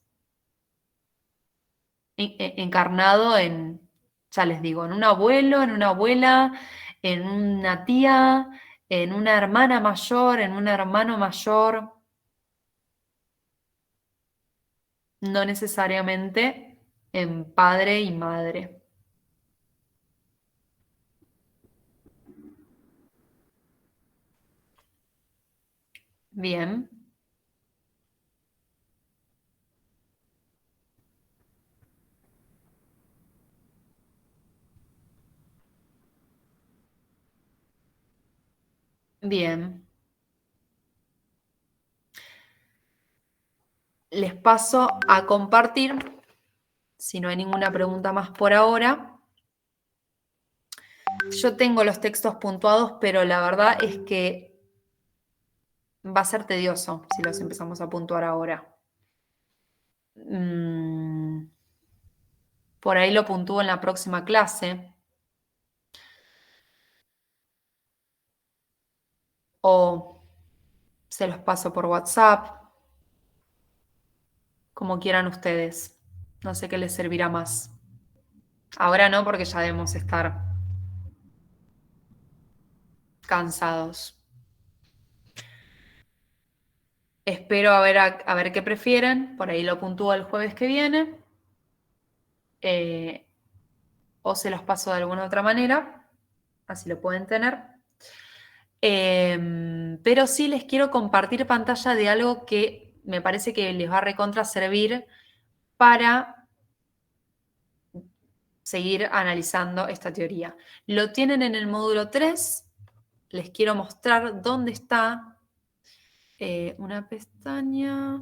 Encarnado en, ya les digo, en un abuelo, en una abuela, en una tía, en una hermana mayor, en un hermano mayor. No necesariamente en padre y madre. Bien. Bien. Les paso a compartir, si no hay ninguna pregunta más por ahora. Yo tengo los textos puntuados, pero la verdad es que va a ser tedioso si los empezamos a puntuar ahora. Por ahí lo puntúo en la próxima clase. O se los paso por WhatsApp. Como quieran ustedes. No sé qué les servirá más. Ahora no, porque ya debemos estar cansados. Espero a ver qué prefieren. Por ahí lo puntúo el jueves que viene. O se los paso de alguna otra manera. Así lo pueden tener. Pero sí les quiero compartir pantalla de algo que me parece que les va a recontra servir para seguir analizando esta teoría. Lo tienen en el módulo 3. Les quiero mostrar dónde está una pestaña.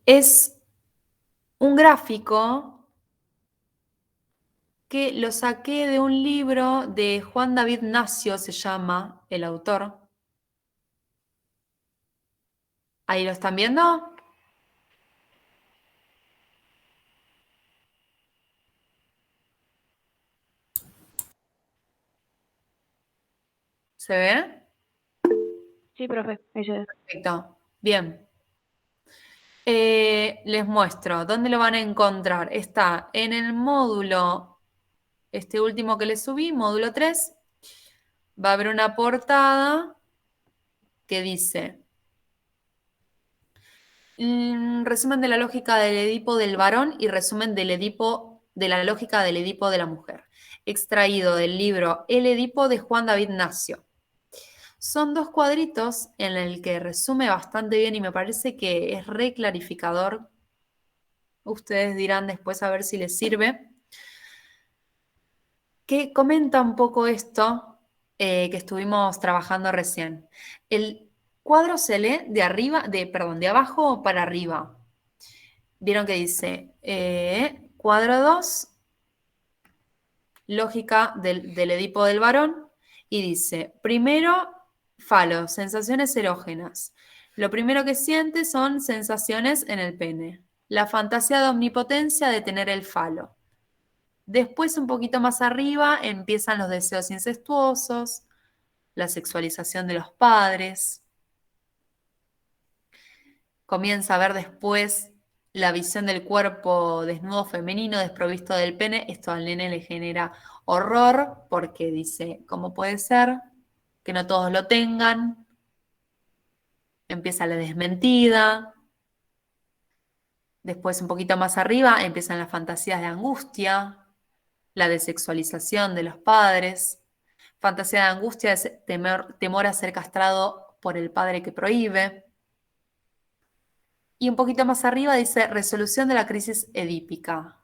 Es un gráfico que lo saqué de un libro de Juan David Nacio, se llama el autor. ¿Ahí lo están viendo? ¿Se ve? Sí, profe, ahí se ve. Perfecto. Bien. Les muestro. ¿Dónde lo van a encontrar? Está en el módulo, este último que les subí, módulo 3. Va a haber una portada que dice... resumen de la lógica del Edipo del varón y resumen del Edipo, de la lógica del Edipo de la mujer, extraído del libro El Edipo de Juan David Nacio. Son 2 cuadritos en el que resume bastante bien y me parece que es re clarificador. Ustedes dirán después a ver si les sirve. Que comenta un poco esto que estuvimos trabajando recién. El cuadro se lee de arriba, de abajo para arriba. Vieron que dice cuadro 2, lógica del Edipo del varón, y dice, primero, falo, sensaciones erógenas. Lo primero que siente son sensaciones en el pene. La fantasía de omnipotencia de tener el falo. Después, un poquito más arriba, empiezan los deseos incestuosos, la sexualización de los padres. Comienza a ver después la visión del cuerpo desnudo femenino desprovisto del pene. Esto al nene le genera horror porque dice, ¿cómo puede ser que no todos lo tengan? Empieza la desmentida. Después, un poquito más arriba, empiezan las fantasías de angustia, la desexualización de los padres. Fantasía de angustia es temor a ser castrado por el padre que prohíbe. Y un poquito más arriba dice resolución de la crisis edípica.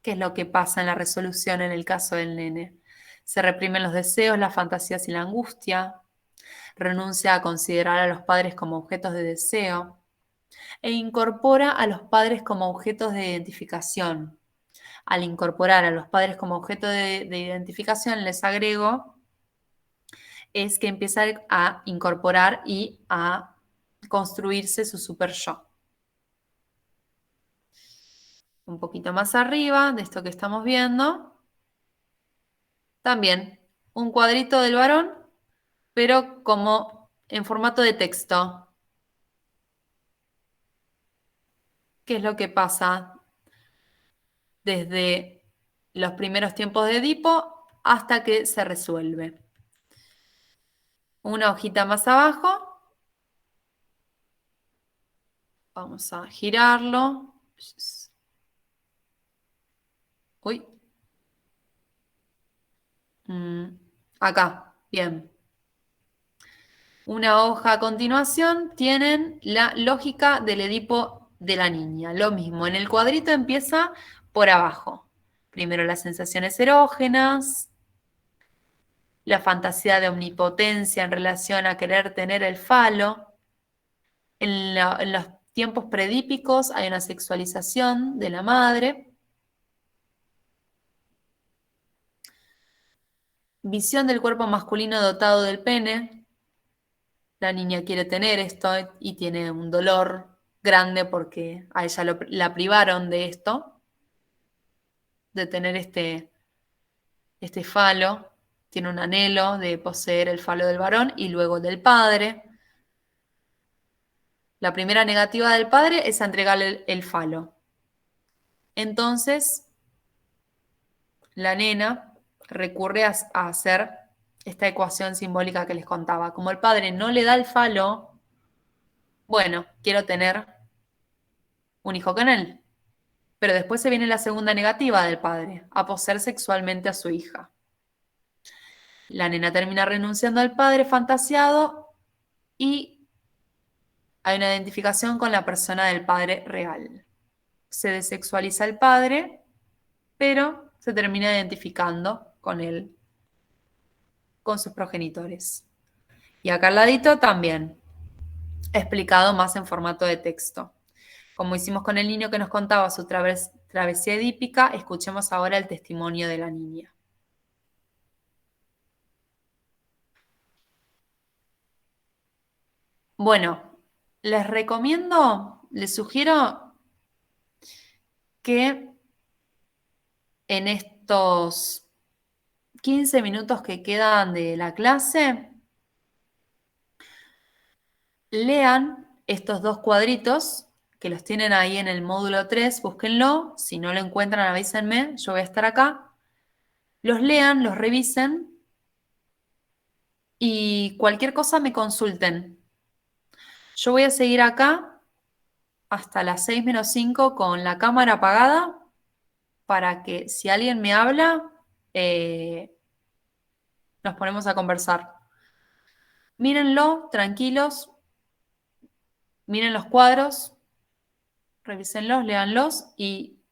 ¿Qué es lo que pasa en la resolución en el caso del nene? Se reprimen los deseos, las fantasías y la angustia. Renuncia a considerar a los padres como objetos de deseo. E incorpora a los padres como objetos de identificación. Al incorporar a los padres como objeto de identificación, les agrego, es que empieza a incorporar y a construirse su super yo. Un poquito más arriba de esto que estamos viendo, también un cuadrito del varón, pero como en formato de texto. ¿Qué es lo que pasa desde los primeros tiempos de Edipo hasta que se resuelve? Una hojita más abajo. Vamos a girarlo. Uy. Acá, bien. Una hoja a continuación tienen la lógica del Edipo de la niña. Lo mismo, en el cuadrito empieza por abajo. Primero las sensaciones erógenas, la fantasía de omnipotencia en relación a querer tener el falo. En los tiempos predípicos hay una sexualización de la madre. Visión del cuerpo masculino dotado del pene. La niña quiere tener esto y tiene un dolor grande porque a ella la privaron de esto, de tener este falo. Tiene un anhelo de poseer el falo del varón y luego del padre. La primera negativa del padre es a entregarle el falo. Entonces, la nena recurre a hacer esta ecuación simbólica que les contaba. Como el padre no le da el falo, bueno, quiero tener un hijo con él. Pero después se viene la segunda negativa del padre, a poseer sexualmente a su hija. La nena termina renunciando al padre fantasiado y hay una identificación con la persona del padre real. Se desexualiza el padre, pero se termina identificando con él, con sus progenitores. Y acá al ladito también, explicado más en formato de texto. Como hicimos con el niño que nos contaba su travesía edípica, escuchemos ahora el testimonio de la niña. Bueno, les recomiendo, les sugiero que en estos 15 minutos que quedan de la clase lean estos 2 cuadritos que los tienen ahí en el módulo 3, búsquenlo. Si no lo encuentran, avísenme, yo voy a estar acá. Los lean, los revisen y cualquier cosa me consulten. Yo voy a seguir acá hasta las 6 menos 5 con la cámara apagada para que si alguien me habla, nos ponemos a conversar. Mírenlo, tranquilos. Miren los cuadros, revísenlos, léanlos y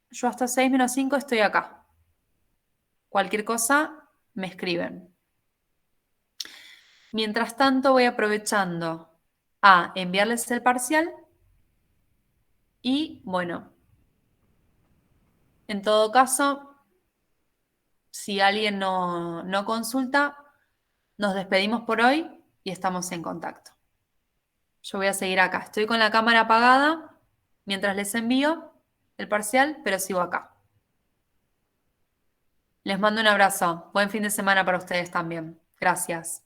yo hasta 6 menos 5 estoy acá. Cualquier cosa, me escriben. Mientras tanto, voy aprovechando a enviarles el parcial y, bueno, en todo caso, si alguien no consulta, nos despedimos por hoy y estamos en contacto. Yo voy a seguir acá. Estoy con la cámara apagada mientras les envío el parcial, pero sigo acá. Les mando un abrazo. Buen fin de semana para ustedes también. Gracias.